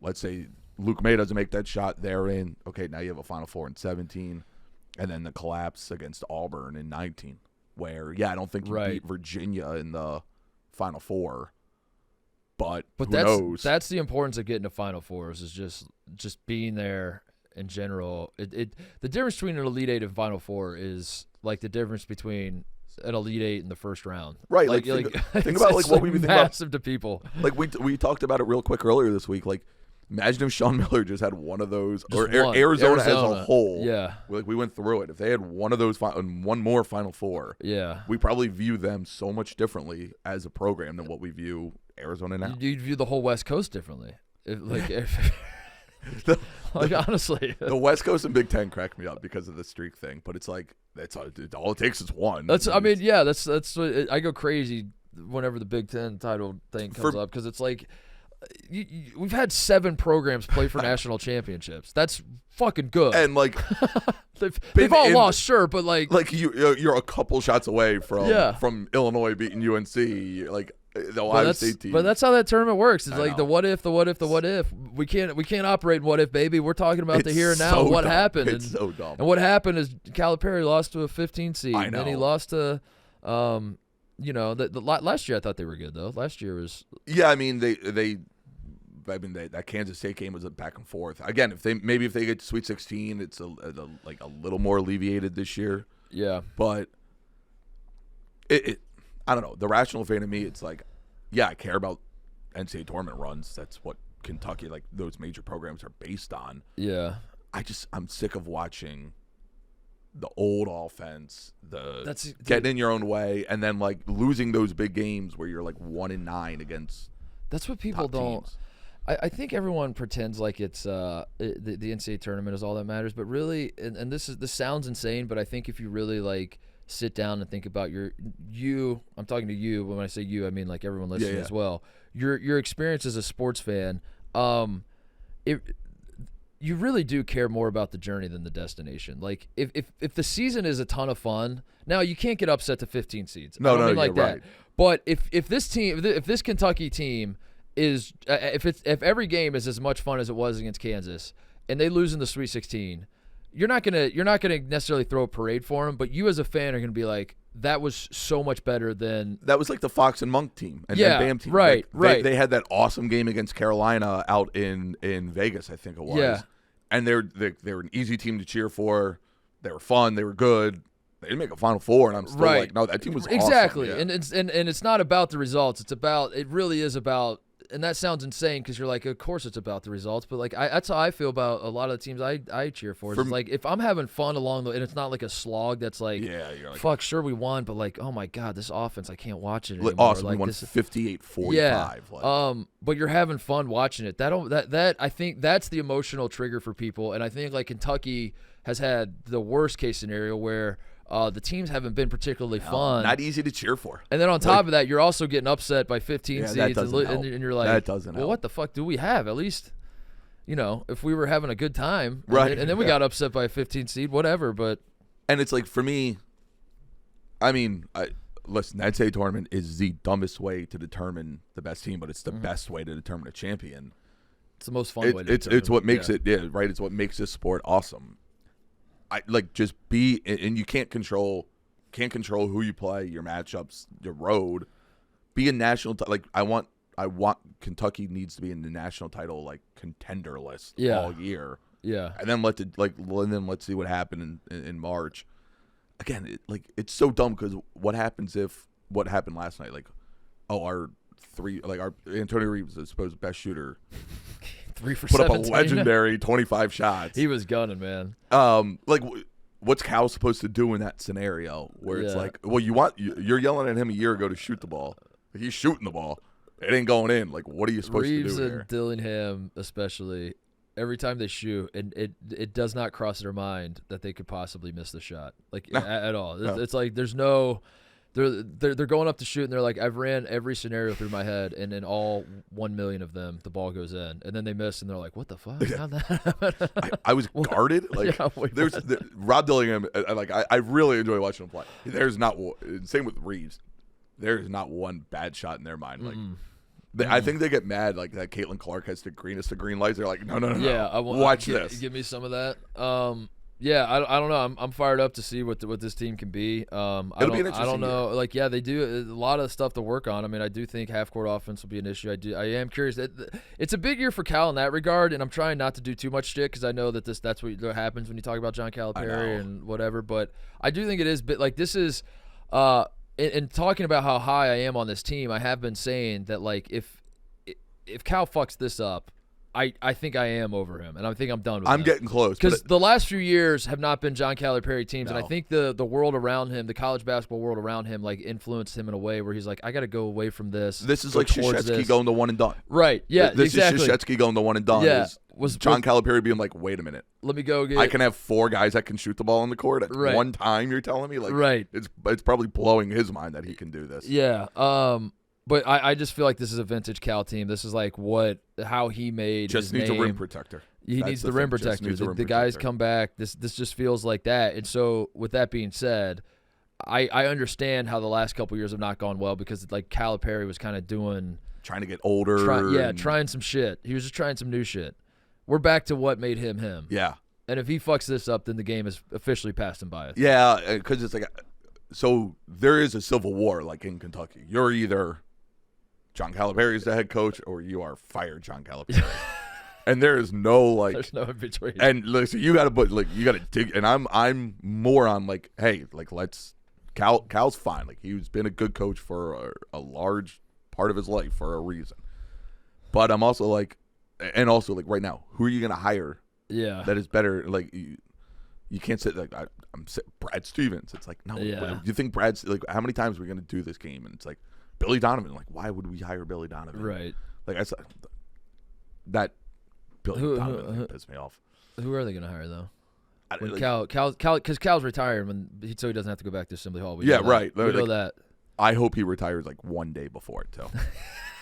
let's say Luke May doesn't make that shot. They're in. Okay, now you have a Final Four in 17, and then the collapse against Auburn in 19. Where I don't think you beat Virginia in the Final Four. But who knows? That's the importance of getting to Final Fours is just being there in general. The difference between an Elite Eight and Final Four is like the difference between an Elite Eight in the first round. Right. Like think about like what we think massive to people. Like we talked about it real quick earlier this week. Like imagine if Sean Miller just had one of those, or Arizona as a whole. Yeah. Like we went through it. If they had one of those and one more Final Four, we probably view them so much differently as a program than what we view Arizona now. You'd view the whole West Coast differently. Honestly, the West Coast and Big Ten crack me up because of the streak thing. But it's like all it takes is one. That's what, I go crazy whenever the Big Ten title thing comes up because it's like we've had 7 programs play for national championships. That's fucking good. And like they've all lost, sure, but like you're a couple shots away from Illinois beating UNC, like the Ohio State team. But that's how that tournament works. It's like the what if. We can't operate in what if, baby. We're talking about the here and now. So what dumb. happened? It's so dumb. And what happened is Calipari lost to a 15 seed. I know. And then he lost to, last year I thought they were good though. Last year was. Yeah, I mean that Kansas State game was a back and forth. Again, if they get to Sweet 16, it's a little more alleviated this year. Yeah, but it I don't know. The rational fan of me, it's like, yeah, I care about NCAA tournament runs. That's what Kentucky, like those major programs, are based on. Yeah, I'm sick of watching the old offense, getting in your own way, and then like losing those big games where you're like 1-9 against. That's what people don't. Teams. I think everyone pretends like it's the NCAA tournament is all that matters, but really, and this sounds insane, but I think if you really like sit down and think about I'm talking to you. When I say you, I mean like everyone listening as well. Your experience as a sports fan, you really do care more about the journey than the destination. Like if the season is a ton of fun, now you can't get upset to 15 seeds. I don't mean like that. Right. But if this Kentucky team is if every game is as much fun as it was against Kansas and they lose in the Sweet 16, you're not gonna necessarily throw a parade for them, but you as a fan are gonna be like, that was so much better than that was like the Fox and Monk team and BAM team. Right, like, right. They had that awesome game against Carolina out in Vegas, I think it was. Yeah. And they were an easy team to cheer for. They were fun. They were good. They didn't make a Final Four, and I'm still like, no, that team was exactly. Awesome. Yeah. And it's not about the results. It really is about. And that sounds insane because you're like, of course it's about the results, but like that's how I feel about a lot of the teams I cheer for. It's like if I'm having fun along the, and it's not like a slog that's like, you're like, fuck, sure we won, but like, oh my god, this offense, I can't watch it anymore. Awesome, like, we won 58-45. Yeah. Like. But you're having fun watching it. That I think that's the emotional trigger for people, and I think like Kentucky has had the worst case scenario where. The teams haven't been particularly fun. Not easy to cheer for. And then on top of that, you're also getting upset by 15 seeds. And you're like, that doesn't help. What the fuck do we have? At least, if we were having a good time. Right. And then we got upset by a 15 seed, whatever. But and it's like, for me, I mean, listen, the NCAA tournament is the dumbest way to determine the best team, but it's the best way to determine a champion. It's the most fun way to determine. It's what makes it, right? It's what makes this sport awesome. Just be, and you can't control who you play, your matchups, your road. Be a national I want Kentucky needs to be in the national title like contender list all year. Yeah, and then let's see what happened in March. Again, it's so dumb because what happened last night? Like, our Antonio Reeves, the supposed best shooter. 3 for put 17. up a legendary 25 shots. He was gunning, man. What's Cal supposed to do in that scenario where it's like, well, you're yelling at him a year ago to shoot the ball. He's shooting the ball. It ain't going in. Like, what are you supposed Reeves to do and here? Dillingham, especially, every time they shoot, and it does not cross their mind that they could possibly miss the shot, at all. No. It's like there's no. They're going up to shoot, and they're like, I've ran every scenario through my head, and in all 1 million of them, the ball goes in, and then they miss, and they're like, what the fuck? How'd that I was guarded. Rob Dillingham. I really enjoy watching him play. There's not same with Reeves. There's not one bad shot in their mind. I think they get mad like that. Caitlin Clark has the greenest of green lights. They're like, no. Yeah, watch this. Give me some of that. Yeah, I don't know. I'm fired up to see what this team can be. It'll be an interesting I don't know. year. They do a lot of stuff to work on. I mean, I do think half-court offense will be an issue. I am curious. It's a big year for Cal in that regard, and I'm trying not to do too much shit because I know that that's what happens when you talk about John Calipari and whatever. But I do think it is. But like this is, in talking about how high I am on this team, I have been saying that like if Cal fucks this up. I think I am over him, and I think I'm done with him. I'm getting close. Because the last few years have not been John Calipari teams, and I think the world around him, the college basketball world around him, like influenced him in a way where he's like, I got to go away from this. This is like Krzyzewski going to one and done. Right, yeah, this exactly. This is Krzyzewski going to one and done. Yeah. Was John Calipari being like, wait a minute. Let me go get I can have 4 guys that can shoot the ball on the court at one time, you're telling me? Like, right. It's probably blowing his mind that he can do this. Yeah. But I just feel like this is a vintage Cal team. This is like how he made just his needs name. a rim protector. He needs the rim protector. The guys come back. This just feels like that. And so with that being said, I understand how the last couple years have not gone well because like Calipari was kind of trying to get older. Trying some shit. He was just trying some new shit. We're back to what made him him. Yeah. And if he fucks this up, then the game is officially passed him by. Yeah, because it's like, so there is a civil war like in Kentucky. You're either John Calipari is the head coach or you are fired John Calipari. And there is no like, there's no in between. And listen, you got to dig. And I'm more on like, hey, like Cal's fine. Like he's been a good coach for a large part of his life for a reason. But I'm also like, and also like right now, who are you going to hire? Yeah, that is better. Like you can't say like I'm Brad Stevens. It's like no. Yeah. You think Brad's like how many times are we going to do this game? And it's like Billy Donovan. Like why would we hire Billy Donovan? Right. Like I said, that Billy Donovan thing pissed me off. Who are they going to hire though? Cal, because Cal's retired so he doesn't have to go back to Assembly Hall. We know that. I hope he retires like one day before it too.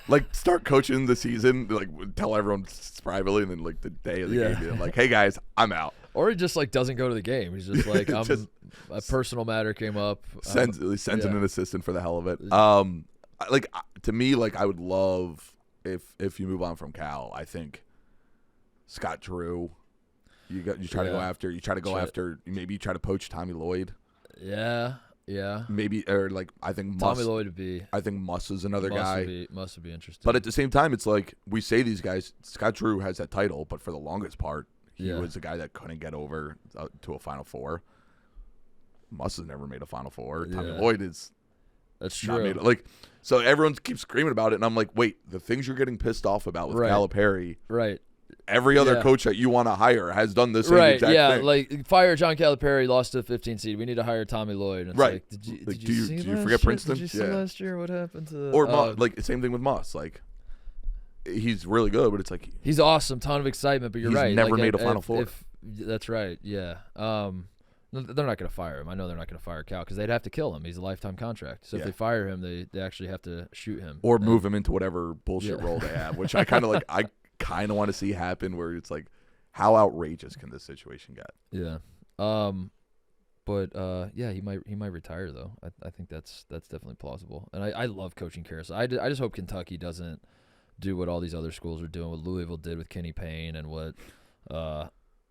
Like start coaching the season, like tell everyone privately, and then like the day of the game, like, "Hey guys, I'm out." Or he just like doesn't go to the game. He's just like, a personal matter came up. Sends in an assistant for the hell of it. Like to me, like I would love if you move on from Cal. I think Scott Drew. You try to go after. Maybe you try to poach Tommy Lloyd. Yeah. Yeah, maybe or like I think Tommy Lloyd would be. I think Muss is another guy. Muss would be interesting. But at the same time, it's like we say these guys. Scott Drew has that title, but for the longest part, he was the guy that couldn't get over to a Final Four. Muss has never made a Final Four. Tommy Lloyd is. That's true. So everyone keeps screaming about it, and I'm like, wait, the things you're getting pissed off about with Calipari, right? Every other coach that you want to hire has done the same exact thing. Like fire John Calipari, lost to the 15 seed. We need to hire Tommy Lloyd. And it's right. Like, did you forget Princeton? Did you see last year what happened to? Or like same thing with Muss. Like he's really good, but it's like he's awesome, ton of excitement. But you're right. He's never made a Final Four. That's right. Yeah. They're not going to fire him. I know they're not going to fire Cal because they'd have to kill him. He's a lifetime contract. So if they fire him, they actually have to shoot him or move him into whatever bullshit role they have, which I kind of like. I kind of want to see happen where it's like, how outrageous can this situation get? Yeah. He might retire though. I think that's definitely plausible. And I love coaching carousel. I just hope Kentucky doesn't do what all these other schools are doing, what Louisville did with Kenny Payne and what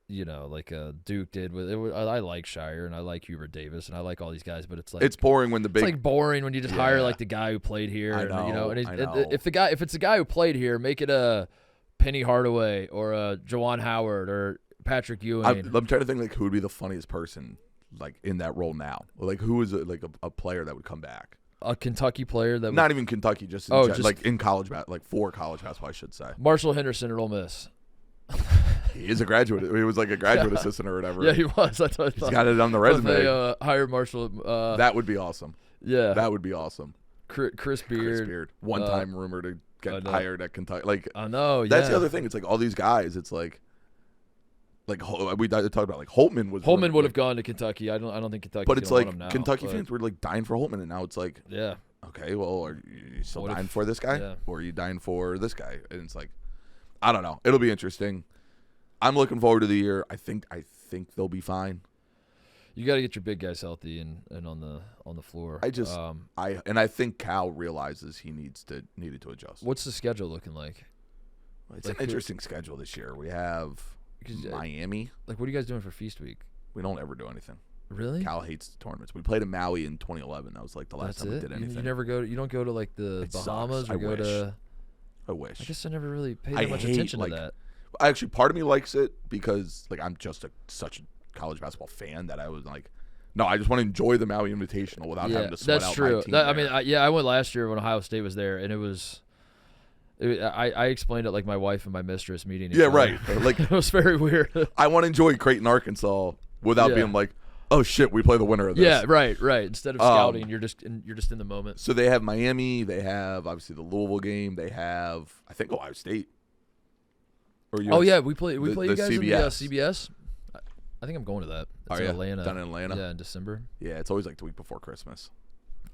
Duke did with it. I like Shire and I like Hubert Davis and I like all these guys, but it's like it's boring when it's like boring when you just hire like the guy who played here. I know. If it's the guy who played here, make it a Penny Hardaway or a Juwan Howard or Patrick Ewing. I'm trying to think like who would be the funniest person like in that role now. Like who is a player that would come back? A Kentucky player that not even Kentucky, just like in college for college basketball, I should say. Marshall Henderson at Ole Miss. He is a graduate. He was like a graduate assistant or whatever. Yeah, he was. That's what I thought. He's got it on the resume. They hired Marshall. That would be awesome. Yeah, that would be awesome. Chris Beard. One time rumored to get hired at Kentucky. Like I know. That's the other thing. It's like all these guys. It's like we talked about like Holtman would have gone to Kentucky. I don't think Kentucky. But it's like now, Kentucky fans were like dying for Holtman, and now it's like okay, well, are you still dying for this guy, or are you dying for this guy? And it's like I don't know. It'll be interesting. I'm looking forward to the year. I think they'll be fine. You got to get your big guys healthy and on the floor. I think Cal realizes he needed to adjust. What's the schedule looking like? It's an interesting schedule this year. We have Miami. Like, what are you guys doing for Feast Week? We don't ever do anything. Really? Cal hates tournaments. We played in Maui in 2011. That was like the last time we did anything. You never go. You don't go to like the Bahamas sucks. or to. I wish. I guess I never really paid that much attention to that. Actually, part of me likes it because like I'm just such a college basketball fan that I was like, no, I just want to enjoy the Maui Invitational without having to sweat out my team. I went last year when Ohio State was there, and it was. I explained it like my wife and my mistress meeting. Yeah, right. Like it was very weird. I want to enjoy Creighton, Arkansas, without being like, oh shit, we play the winner of this. Yeah, right. Instead of scouting, you're just in the moment. So they have Miami. They have obviously the Louisville game. They have I think Ohio State. We play you guys CBS. in the CBS. I think I'm going to that. It's in you? Atlanta. Down in Atlanta? Yeah, in December. Yeah, it's always like the week before Christmas.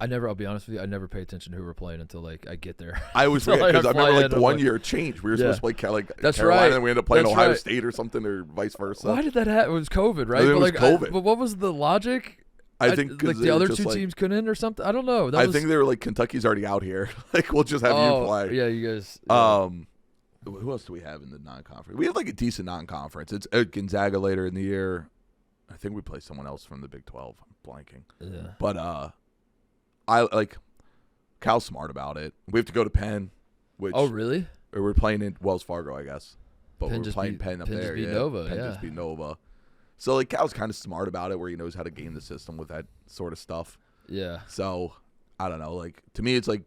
I'll be honest with you, I never pay attention to who we're playing until like I get there. I always forget because I remember like the 1 year it changed. We were supposed to play That's Carolina, right. and we ended up playing That's Ohio right. State or something, or vice versa. Why did that happen? It was COVID, right? It was COVID. But what was the logic? I think like the other two teams couldn't or something. I don't know. I think they were like, Kentucky's already out here. Like we'll just have you play. Yeah, you guys. Who else do we have in the non-conference? We have like a decent non-conference. It's Gonzaga later in the year. I think we play someone else from the Big 12. I'm blanking. Yeah. But I like Cal's smart about it. We have to go to Penn. Which really? Or we're playing in Wells Fargo, I guess. But Penn we're playing Penn up there. Beat Nova, Penn just beat Nova. So like Cal's kind of smart about it, where he knows how to game the system with that sort of stuff. Yeah. So I don't know. Like to me, it's like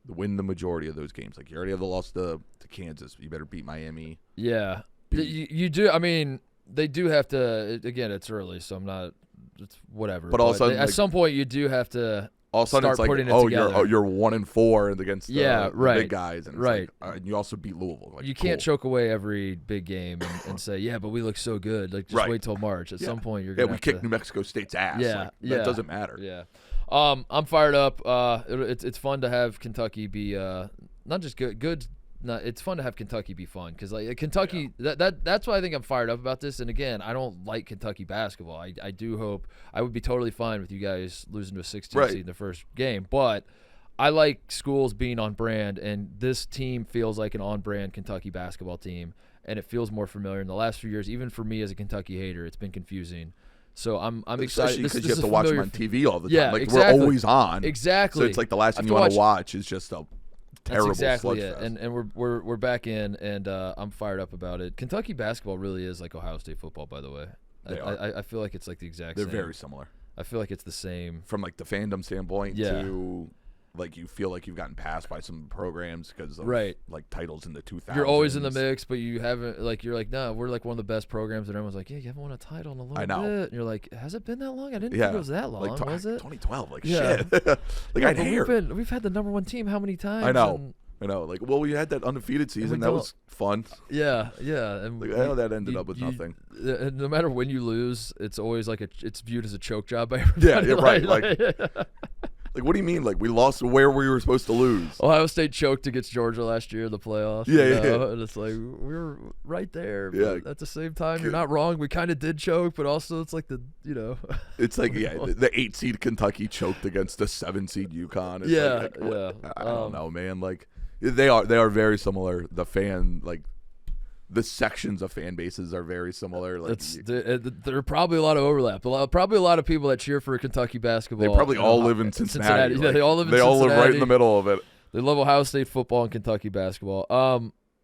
win the majority of those games. Like you already have the loss to Kansas. You better beat Miami. Yeah. You do. I mean, they do have to. Again, it's early, so I'm not. It's whatever. But also, at some point, you do have to. All of a sudden, it's like, you're 1-4 and against the big guys, and right. And you also beat Louisville. Like, you can't choke away every big game and say, yeah, but we look so good. Like just wait till March. At some point, you're gonna. We kicked New Mexico State's ass. Yeah, that doesn't matter. Yeah, I'm fired up. It's fun to have Kentucky be not just good. No, it's fun to have Kentucky be fun because like Kentucky, that's why I think I'm fired up about this. And again, I don't like Kentucky basketball. I do hope I would be totally fine with you guys losing to a 16 seed in the first game, but I like schools being on brand, and this team feels like an on-brand Kentucky basketball team, and it feels more familiar. In the last few years, even for me as a Kentucky hater, it's been confusing. So I'm excited because you have to watch them on TV all the time. Yeah, like exactly. we're always on. Exactly. So it's like the last thing you want to watch is just a terrible That's exactly slugfest. it. And we're back in, and I'm fired up about it. Kentucky basketball really is like Ohio State football, by the way. I feel like it's like the exact same. They're very similar. I feel like it's the same. From like the fandom standpoint to like you feel like you've gotten passed by some programs because of like titles in the 2000s. You're always in the mix, but you haven't you're like, no, we're like one of the best programs, and everyone's like, yeah, you haven't won a title in a little bit. And you're like, has it been that long? I didn't think it was that long, like, was it? 2012, like shit. Like I hear we've had the #1 team how many times? I know. Like, well, we had that undefeated season. That was fun. Yeah. And like, I know that ended up with nothing. No matter when you lose, it's always like it's viewed as a choke job by everybody. Yeah, right. Like, what do you mean? Like, we lost where we were supposed to lose? Ohio State choked against Georgia last year in the playoffs. Yeah. And it's like, we were right there. Yeah. But at the same time, you're not wrong. We kind of did choke, but also it's like It's like, the 8 seed Kentucky choked against the 7 seed UConn. It's I don't know, man. Like, they are very similar. The fan, like, the sections of fan bases are very similar. Like there are probably a lot of overlap. Probably a lot of people that cheer for Kentucky basketball. They probably all live in Cincinnati. Like, they all live in Cincinnati. Cincinnati. They all live right in the middle of it. They love Ohio State football and Kentucky basketball.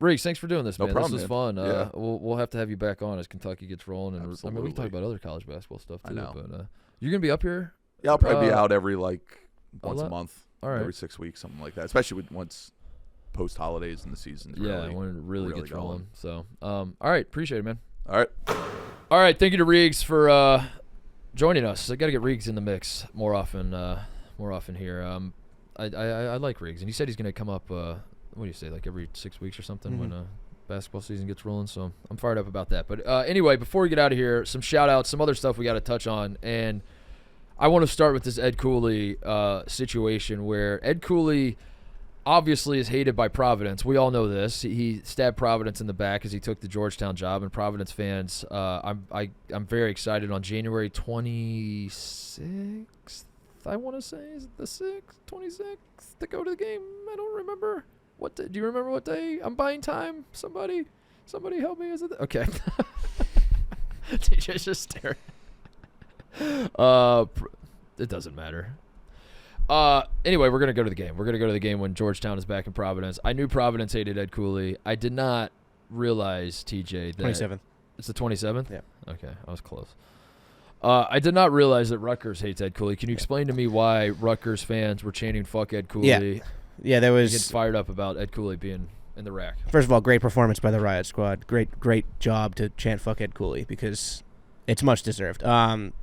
Reags, thanks for doing this, man. No problem, this was man. fun. We'll have to have you back on as Kentucky gets rolling. And Absolutely. I mean, we can talk about other college basketball stuff too. I know. But you're gonna be up here. Yeah, I'll probably be out every once a month. All right. Every 6 weeks, something like that. Especially once post holidays and the season's when it really gets going. rolling. So, all right, appreciate it, man. All right. Thank you to Reags for joining us. I got to get Reags in the mix more often here. I like Reags, and he said he's going to come up. What do you say, like every 6 weeks or something when basketball season gets rolling? So I'm fired up about that. But anyway, before we get out of here, some shout outs, some other stuff we got to touch on, and I want to start with this Ed Cooley situation where Ed Cooley obviously is hated by Providence. We all know this. He stabbed Providence in the back as he took the Georgetown job, and Providence fans, I'm very excited. On January 26th, I want to say, is it the 26th, to go to the game? I don't remember. What day? Do you remember what day? I'm buying time. Somebody help me. Is it okay? TJ's just staring. It doesn't matter. Anyway, we're going to go to the game. We're going to go to the game when Georgetown is back in Providence. I knew Providence hated Ed Cooley. I did not realize, TJ, that 27th. It's the 27th? Yeah. Okay, I was close. I did not realize that Rutgers hates Ed Cooley. Can you explain to me why Rutgers fans were chanting "fuck Ed Cooley"? Yeah, there was. Get fired up about Ed Cooley being in the rack. First of all, great performance by the Riot Squad. Great job to chant "fuck Ed Cooley" because it's much deserved.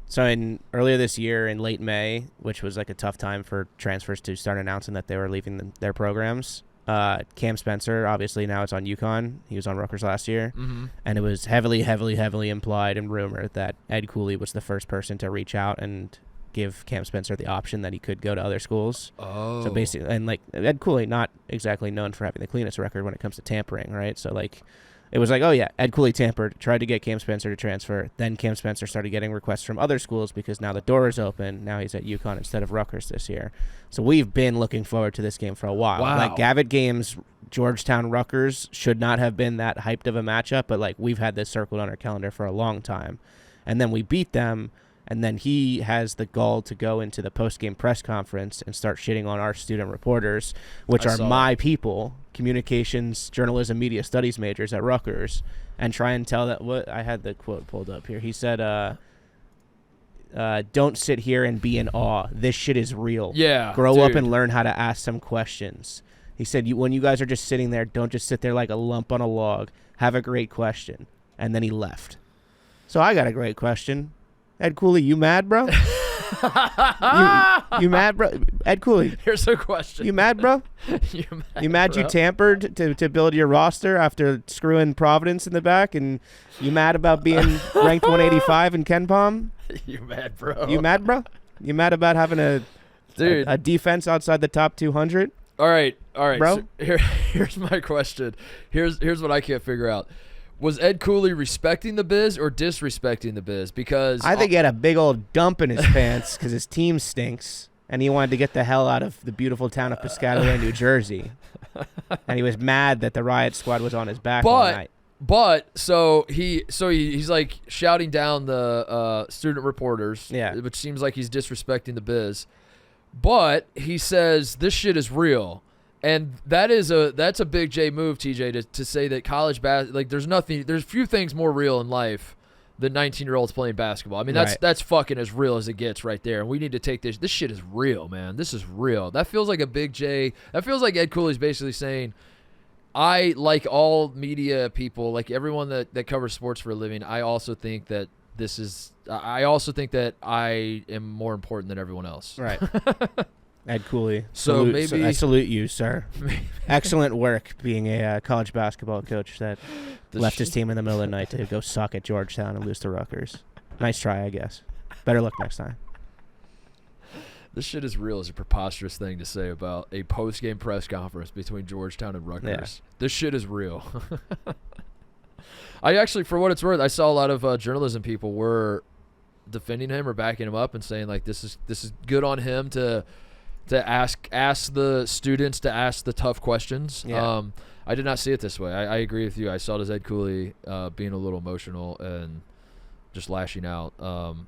So earlier this year, in late May, which was like a tough time for transfers to start announcing that they were leaving their programs, Cam Spencer, obviously now it's on UConn. He was on Rutgers last year. Mm-hmm. And it was heavily implied and rumored that Ed Cooley was the first person to reach out and give Cam Spencer the option that he could go to other schools. Oh. So basically, and like Ed Cooley, not exactly known for having the cleanest record when it comes to tampering, right? So like, it was like, oh yeah, Ed Cooley tampered, tried to get Cam Spencer to transfer. Then Cam Spencer started getting requests from other schools because now the door is open. Now he's at UConn instead of Rutgers this year. So we've been looking forward to this game for a while. Wow. Like Gavitt games, Georgetown Rutgers should not have been that hyped of a matchup, but like we've had this circled on our calendar for a long time. And then we beat them, and then he has the gall to go into the post-game press conference and start shitting on our student reporters, which are my people, communications, journalism, media studies majors at Rutgers, and try and tell that what I had the quote pulled up here. He said, don't sit here and be in awe. This shit is real. Yeah. Grow up and learn how to ask some questions. He said, when you guys are just sitting there, don't just sit there like a lump on a log. Have a great question. And then he left. So I got a great question. Ed Cooley, you mad, bro? you mad, bro? Ed Cooley. Here's a question. You mad, bro? You mad bro? You tampered to build your roster after screwing Providence in the back? And you mad about being ranked 185 in Ken Palm? You mad, bro? You mad, bro? You mad about having a defense outside the top 200? All right, bro. So here's my question. Here's what I can't figure out. Was Ed Cooley respecting the biz or disrespecting the biz? Because I think he had a big old dump in his pants because his team stinks, and he wanted to get the hell out of the beautiful town of Piscataway, New Jersey. And he was mad that the riot squad was on his back all night. But he's like shouting down the student reporters, which seems like he's disrespecting the biz. But he says this shit is real. And that's a big J move, TJ, to say that college there's few things more real in life than 19-year-olds playing basketball. I mean, that's fucking as real as it gets right there. And we need to take this. This shit is real, man. This is real. That feels like a big J. That feels like Ed Cooley's basically saying, I, like all media people, like everyone that covers sports for a living, I also think that I am more important than everyone else. Right. Ed Cooley. So I salute you, sir. Excellent work being a college basketball coach that left his team in the middle of the night to go suck at Georgetown and lose to Rutgers. Nice try, I guess. Better luck next time. This shit is real is a preposterous thing to say about a post-game press conference between Georgetown and Rutgers. Yeah. This shit is real. I actually, for what it's worth, I saw a lot of journalism people were defending him or backing him up and saying like this is good on him to ask the students to ask the tough questions. Yeah. I did not see it this way. I agree with you. I saw it as Ed Cooley being a little emotional and just lashing out.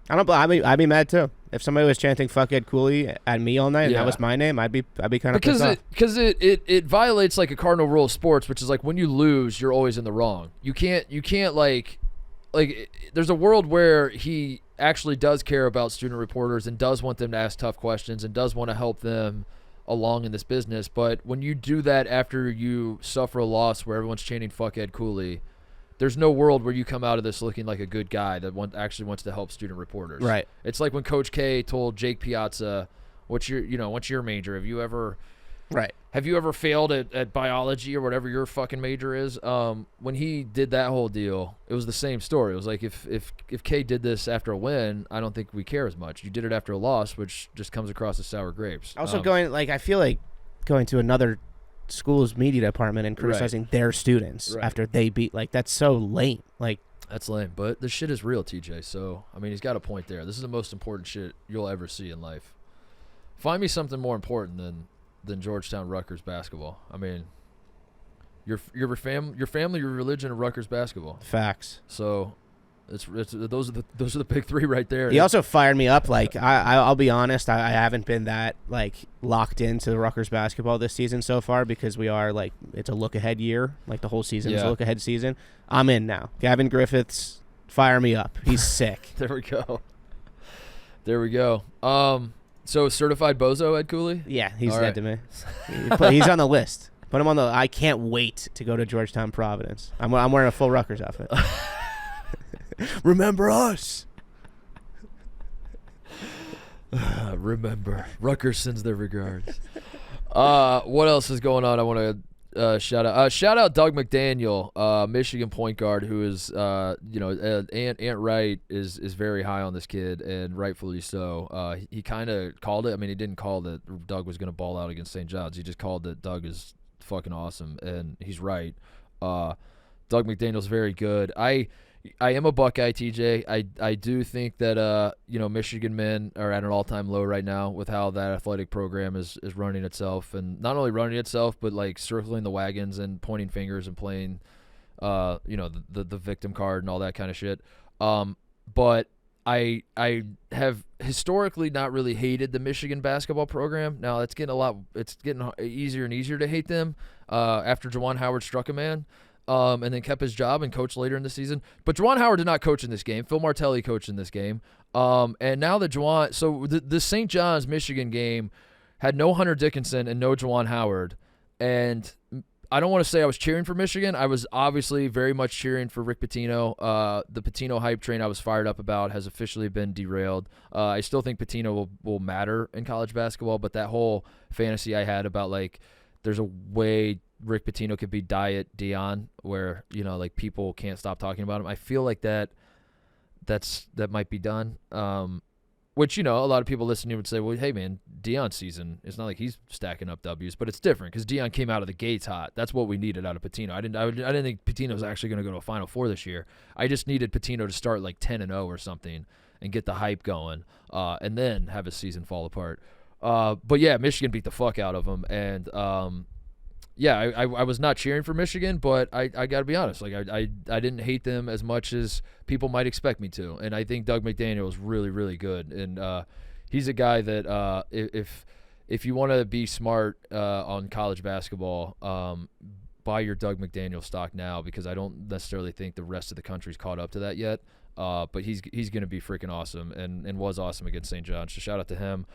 I'd be mad too if somebody was chanting "fuck Ed Cooley" at me all night and that was my name. I'd be kind of pissed off. Because it violates like a cardinal rule of sports, which is like when you lose, you're always in the wrong. You can't like there's a world where he actually does care about student reporters and does want them to ask tough questions and does want to help them along in this business. But when you do that after you suffer a loss where everyone's chanting "fuck Ed Cooley," there's no world where you come out of this looking like a good guy that actually wants to help student reporters. Right. It's like when Coach K told Jake Piazza, what's your major? Have you ever failed at biology or whatever your fucking major is? When he did that whole deal, it was the same story. It was like if K did this after a win, I don't think we care as much. You did it after a loss, which just comes across as sour grapes. Also I feel like going to another school's media department and criticizing their students after they beat, like, that's so lame. Like, that's lame, but this shit is real, TJ. So I mean, he's got a point there. This is the most important shit you'll ever see in life. Find me something more important than Georgetown Rutgers basketball. I mean, your family, your religion, and Rutgers basketball. Facts. So those are the big three right there. He also fired me up. Like I'll be honest, I haven't been that like locked into Rutgers basketball this season so far because we are like it's a look ahead year. Like the whole season is a look ahead season. I'm in now. Gavin Griffiths, fire me up. He's sick. There we go. So certified bozo, Ed Cooley? Yeah, he's dead to me. He's on the list. Put him on the. I can't wait to go to Georgetown Providence. I'm wearing a full Rutgers outfit. Remember us. Remember. Rutgers sends their regards. What else is going on? I want to Shout out Doug McDaniel, Michigan point guard, who is Ant Wright is very high on this kid, and rightfully so. He kind of called it. I mean, he didn't call that Doug was going to ball out against St. John's. He just called that Doug is fucking awesome, and he's right. Doug McDaniel's very good. I am a Buckeye, TJ. I do think that Michigan men are at an all-time low right now with how that athletic program is running itself, and not only running itself, but like circling the wagons and pointing fingers and playing the victim card and all that kind of shit. But I have historically not really hated the Michigan basketball program. Now it's getting easier and easier to hate them after Juwan Howard struck a man. And then kept his job and coached later in the season. But Juwan Howard did not coach in this game. Phil Martelli coached in this game. And now that Juwan – so the St. John's Michigan game had no Hunter Dickinson and no Juwan Howard. And I don't want to say I was cheering for Michigan. I was obviously very much cheering for Rick Pitino. The Pitino hype train I was fired up about has officially been derailed. I still think Pitino will matter in college basketball, but that whole fantasy I had about like there's a way – Rick Pitino could be Diet Dion, where like people can't stop talking about him. I feel like that might be done. Which a lot of people listening would say, well, hey man, Dion's season. It's not like he's stacking up W's, but it's different because Dion came out of the gates hot. That's what we needed out of Pitino. I didn't think Pitino was actually going to go to a Final Four this year. I just needed Pitino to start like 10-0 or something and get the hype going, and then have his season fall apart. But yeah, Michigan beat the fuck out of him, and yeah, I was not cheering for Michigan, but I got to be honest. Like I didn't hate them as much as people might expect me to, and I think Doug McDaniel is really, really good, and he's a guy that if you want to be smart on college basketball, buy your Doug McDaniel stock now, because I don't necessarily think the rest of the country's caught up to that yet. But he's going to be freaking awesome, and was awesome against St. John's. So shout out to him.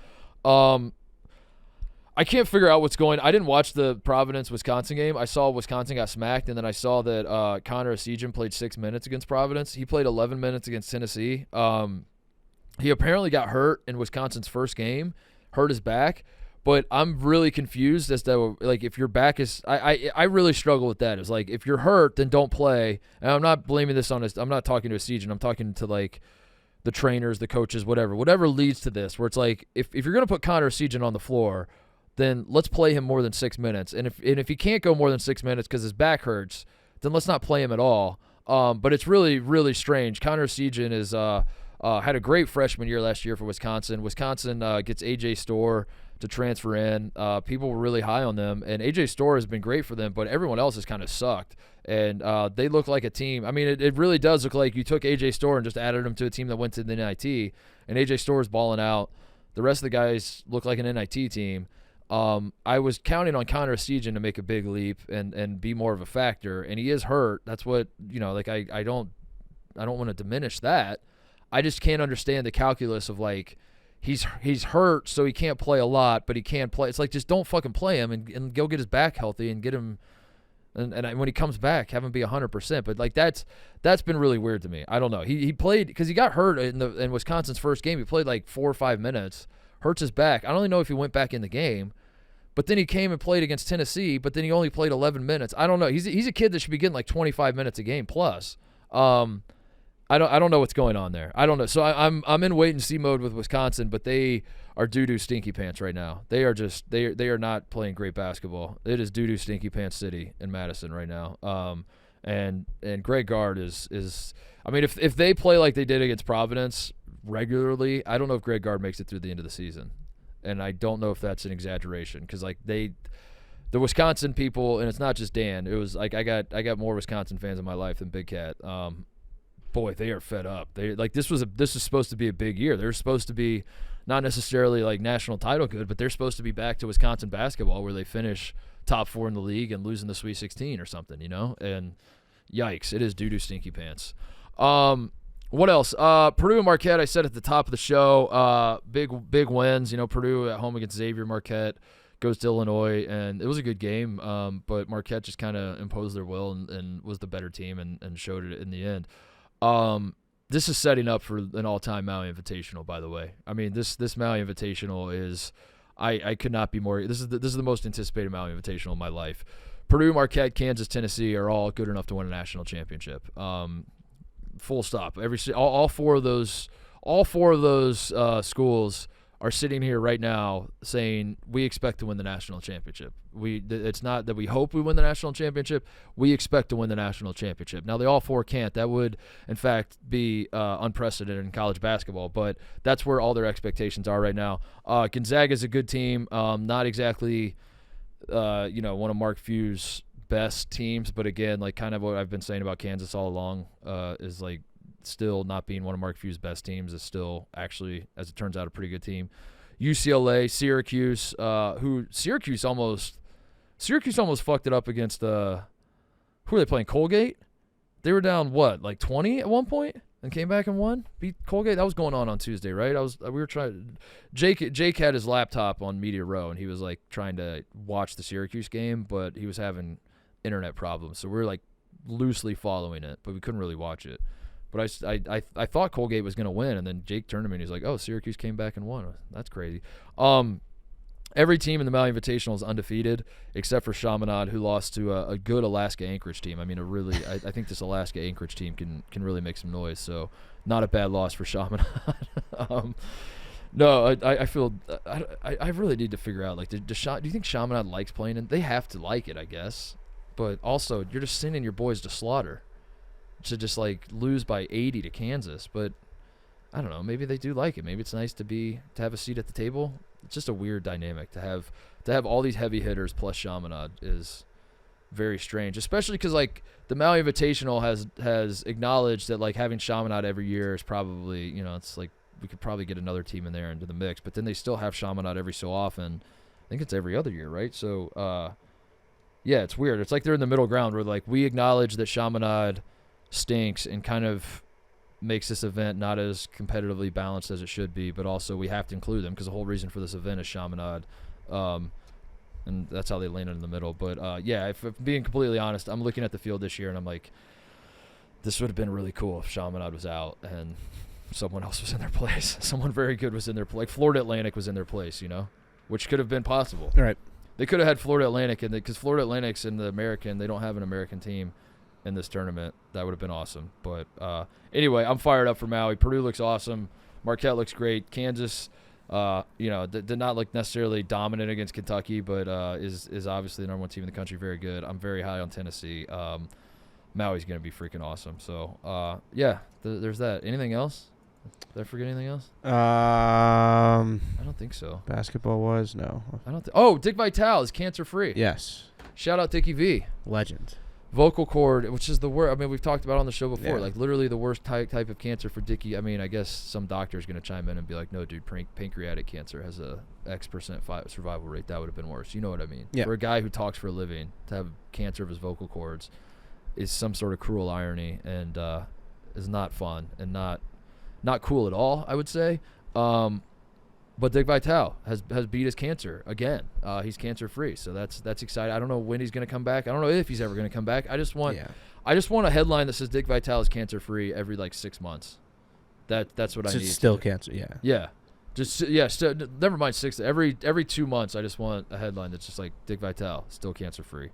I can't figure out what's going on. I didn't watch the Providence-Wisconsin game. I saw Wisconsin got smacked, and then I saw that Connor Essegian played 6 minutes against Providence. He played 11 minutes against Tennessee. He apparently got hurt in Wisconsin's first game, hurt his back. But I'm really confused as to, like, if your back is – I really struggle with that. It's like, if you're hurt, then don't play. And I'm not blaming this on – I'm not talking to Essegian. I'm talking to, like, the trainers, the coaches, whatever leads to this, where it's like, if you're going to put Connor Essegian on the floor – then let's play him more than 6 minutes. And if he can't go more than 6 minutes because his back hurts, then let's not play him at all. But it's really, really strange. Connor Essegian is had a great freshman year last year for Wisconsin. Wisconsin gets A.J. Storr to transfer in. People were really high on them, and A.J. Storr has been great for them, but everyone else has kind of sucked. And they look like a team. I mean, it really does look like you took A.J. Storr and just added him to a team that went to the NIT, and A.J. Storr is balling out. The rest of the guys look like an NIT team. I was counting on Connor Essegian to make a big leap and be more of a factor, and he is hurt. That's what, like, I don't want to diminish that. I just can't understand the calculus of, like, he's hurt, so he can't play a lot, but he can play. It's like, just don't fucking play him and go get his back healthy and get him, and when he comes back, have him be 100%. But, like, that's been really weird to me. I don't know. He played, because he got hurt in Wisconsin's first game. He played like 4 or 5 minutes, hurts his back. I don't even know if he went back in the game. But then he came and played against Tennessee, but then he only played 11 minutes. I don't know. He's a kid that should be getting like 25 minutes a game plus. I don't know what's going on there. I don't know. So I'm in wait and see mode with Wisconsin, but they are doo-doo stinky pants right now. They are just they are not playing great basketball. It is doo-doo stinky pants city in Madison right now. And Greg Gard is I mean, if they play like they did against Providence regularly, I don't know if Greg Gard makes it through the end of the season. And I don't know if that's an exaggeration, because like the Wisconsin people, and it's not just Dan. It was like I got more Wisconsin fans in my life than Big Cat. Boy, they are fed up. They like this is supposed to be a big year. They're supposed to be not necessarily like national title good, but they're supposed to be back to Wisconsin basketball where they finish top 4 in the league and losing the Sweet 16 or something, And yikes, it is doo-doo stinky pants. What else? Purdue and Marquette, I said at the top of the show, big wins. Purdue at home against Xavier. Marquette goes to Illinois, and it was a good game, but Marquette just kind of imposed their will and was the better team and showed it in the end. This is setting up for an all-time Maui Invitational, by the way. I mean, this Maui Invitational is – I could not be more – this is the most anticipated Maui Invitational of my life. Purdue, Marquette, Kansas, Tennessee are all good enough to win a national championship. Full stop. All four of those schools are sitting here right now saying we expect to win the national championship. It's not that we hope we win the national championship. We expect to win the national championship. Now, they all four can't. That would, in fact, be unprecedented in college basketball, but that's where all their expectations are right now. Gonzaga's a good team. Not exactly, one of Mark Few's best teams, but again, like kind of what I've been saying about Kansas all along is like still not being one of Mark Few's best teams is still actually, as it turns out, a pretty good team. UCLA, Syracuse, Syracuse almost fucked it up against who were they playing? Colgate. They were down like 20 at one point and came back and won. Beat Colgate. That was going on Tuesday, right? We were trying. Jake had his laptop on Media Row and he was like trying to watch the Syracuse game, but he was having internet problems, so we were like loosely following it, but we couldn't really watch it. But I thought Colgate was going to win, and then Jake turned to me and he's like, "Oh, Syracuse came back and won." That's crazy. Every team in the Maui Invitational is undefeated except for Chaminade, who lost to a good Alaska Anchorage team. I mean, I think this Alaska Anchorage team can really make some noise. So not a bad loss for Chaminade. No, I feel I really need to figure out, like, do you think Chaminade likes playing? And they have to like it, I guess. But also, you're just sending your boys to slaughter. To just like lose by 80 to Kansas, but I don't know, maybe they do like it. Maybe it's nice to have a seat at the table. It's just a weird dynamic to have all these heavy hitters plus Chaminade is very strange, especially because like the Maui Invitational has acknowledged that like having Chaminade every year is probably, it's like we could probably get another team in there into the mix, but then they still have Chaminade every so often. I think it's every other year, right? So yeah, it's weird. It's like they're in the middle ground where like we acknowledge that Chaminade stinks and kind of makes this event not as competitively balanced as it should be, but also we have to include them because the whole reason for this event is Chaminade, and that's how they landed in the middle. But yeah, if being completely honest, I'm looking at the field this year and I'm like, this would have been really cool if Chaminade was out and someone else was in their place. Someone very good was in their place. Like Florida Atlantic was in their place, which could have been possible. All right. They could have had Florida Atlantic, and because Florida Atlantic's in the American, they don't have an American team in this tournament. That would have been awesome. But anyway, I'm fired up for Maui. Purdue looks awesome. Marquette looks great. Kansas, did not look necessarily dominant against Kentucky, but is obviously the number one team in the country. Very good. I'm very high on Tennessee. Maui's going to be freaking awesome. So, yeah, there's that. Anything else? Did I forget anything else? I don't think so. Basketball was? No. I don't think. Dick Vitale is cancer-free. Yes. Shout out Dickie V. Legend. Vocal cord, which is the worst. I mean, we've talked about it on the show before. Yeah. Like, literally the worst type of cancer for Dickie. I mean, I guess some doctor is going to chime in and be like, no, dude, pancreatic cancer has a X% survival rate. That would have been worse. You know what I mean? Yeah. For a guy who talks for a living, to have cancer of his vocal cords is some sort of cruel irony and is not fun and not cool at all, I would say. But Dick Vitale has beat his cancer again. He's cancer free, so that's exciting. I don't know when he's going to come back. I don't know if he's ever going to come back. I just want a headline that says Dick Vitale is cancer free every like 6 months. That's what I need. Still cancer, yeah. Yeah, Still, never mind 6. Every 2 months, I just want a headline that's just like Dick Vitale still cancer free.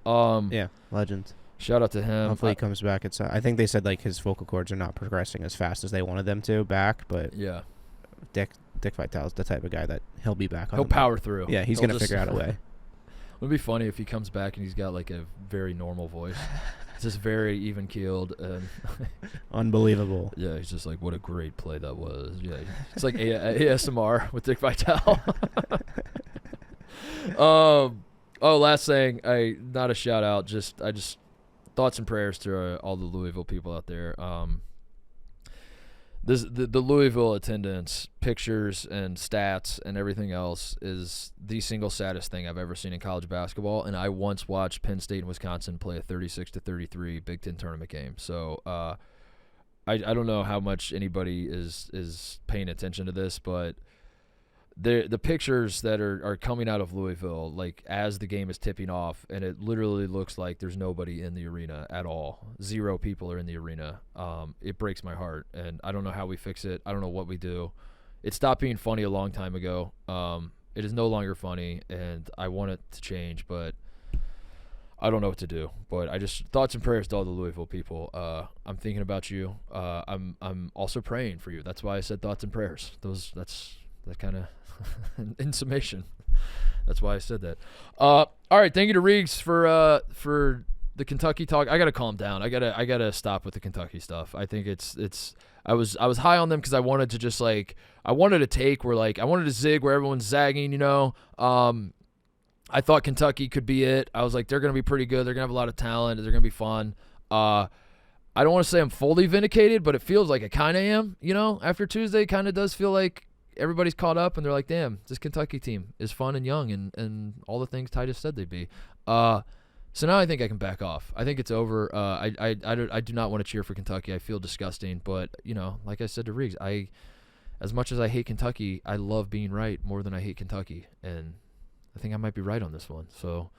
Yeah, legend. Shout out to him. Hopefully he comes back. I think they said like his vocal cords are not progressing as fast as they wanted them to back, but yeah, Dick Vitale's the type of guy that he'll be back. He'll power through. Yeah, he's going to figure out a way. It'd be funny if he comes back and he's got like a very normal voice. It's just very even keeled and unbelievable. Yeah, he's just like, what a great play that was. Yeah, it's like ASMR with Dick Vitale. Last thing, not a shout out, just thoughts and prayers to all the Louisville people out there. The Louisville attendance, pictures and stats and everything else is the single saddest thing I've ever seen in college basketball. And I once watched Penn State and Wisconsin play a 36-33 Big Ten tournament game. So I don't know how much anybody is paying attention to this, but the pictures that are coming out of Louisville, like as the game is tipping off, and it literally looks like there's nobody in the arena at all. 0 people are in the arena. It breaks my heart, and I don't know how we fix it. I don't know what we do. It stopped being funny a long time ago. It is no longer funny, and I want it to change, but I don't know what to do, but I just thoughts and prayers to all the Louisville people. I'm thinking about you. I'm also praying for you. That's why I said thoughts and prayers. That kind of in summation. That's why I said that. All right, thank you to Reags for the Kentucky talk. I gotta calm down. I gotta stop with the Kentucky stuff. I think it's. I was high on them because I wanted to just I wanted to take where I wanted to zig where everyone's zagging. I thought Kentucky could be it. I was like, they're going to be pretty good. They're going to have a lot of talent. They're going to be fun. I don't want to say I'm fully vindicated, but it feels like I kind of am. After Tuesday, it kind of does feel like everybody's caught up and they're like, damn, this Kentucky team is fun and young and all the things Titus said they'd be. So now I think I can back off. I think it's over. I do not want to cheer for Kentucky. I feel disgusting. But, like I said to Reags, as much as I hate Kentucky, I love being right more than I hate Kentucky. And I think I might be right on this one, so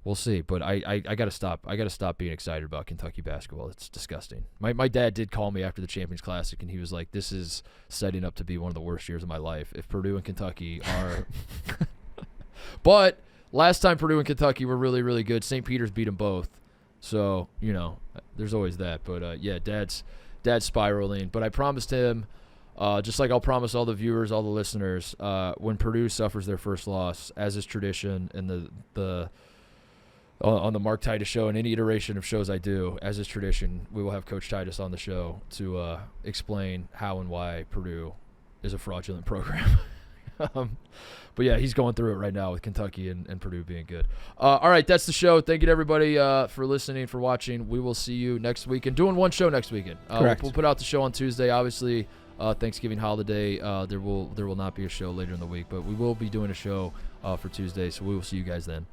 we'll see. But I gotta stop. I gotta stop being excited about Kentucky basketball. It's disgusting. My dad did call me after the Champions Classic, and he was like, "This is setting up to be one of the worst years of my life if Purdue and Kentucky are." But last time Purdue and Kentucky were really, really good. St. Peter's beat them both, so there's always that. But yeah, dad's spiraling. But I promised him. Just like I'll promise all the viewers, all the listeners, when Purdue suffers their first loss, as is tradition in on the Mark Titus show and any iteration of shows I do, as is tradition, we will have Coach Titus on the show to explain how and why Purdue is a fraudulent program. But yeah, he's going through it right now with Kentucky and Purdue being good. All right, that's the show. Thank you to everybody for listening, for watching. We will see you next weekend. Doing one show next weekend. Correct. We'll put out the show on Tuesday, obviously. Thanksgiving holiday, there will not be a show later in the week, but we will be doing a show for Tuesday, so we will see you guys then.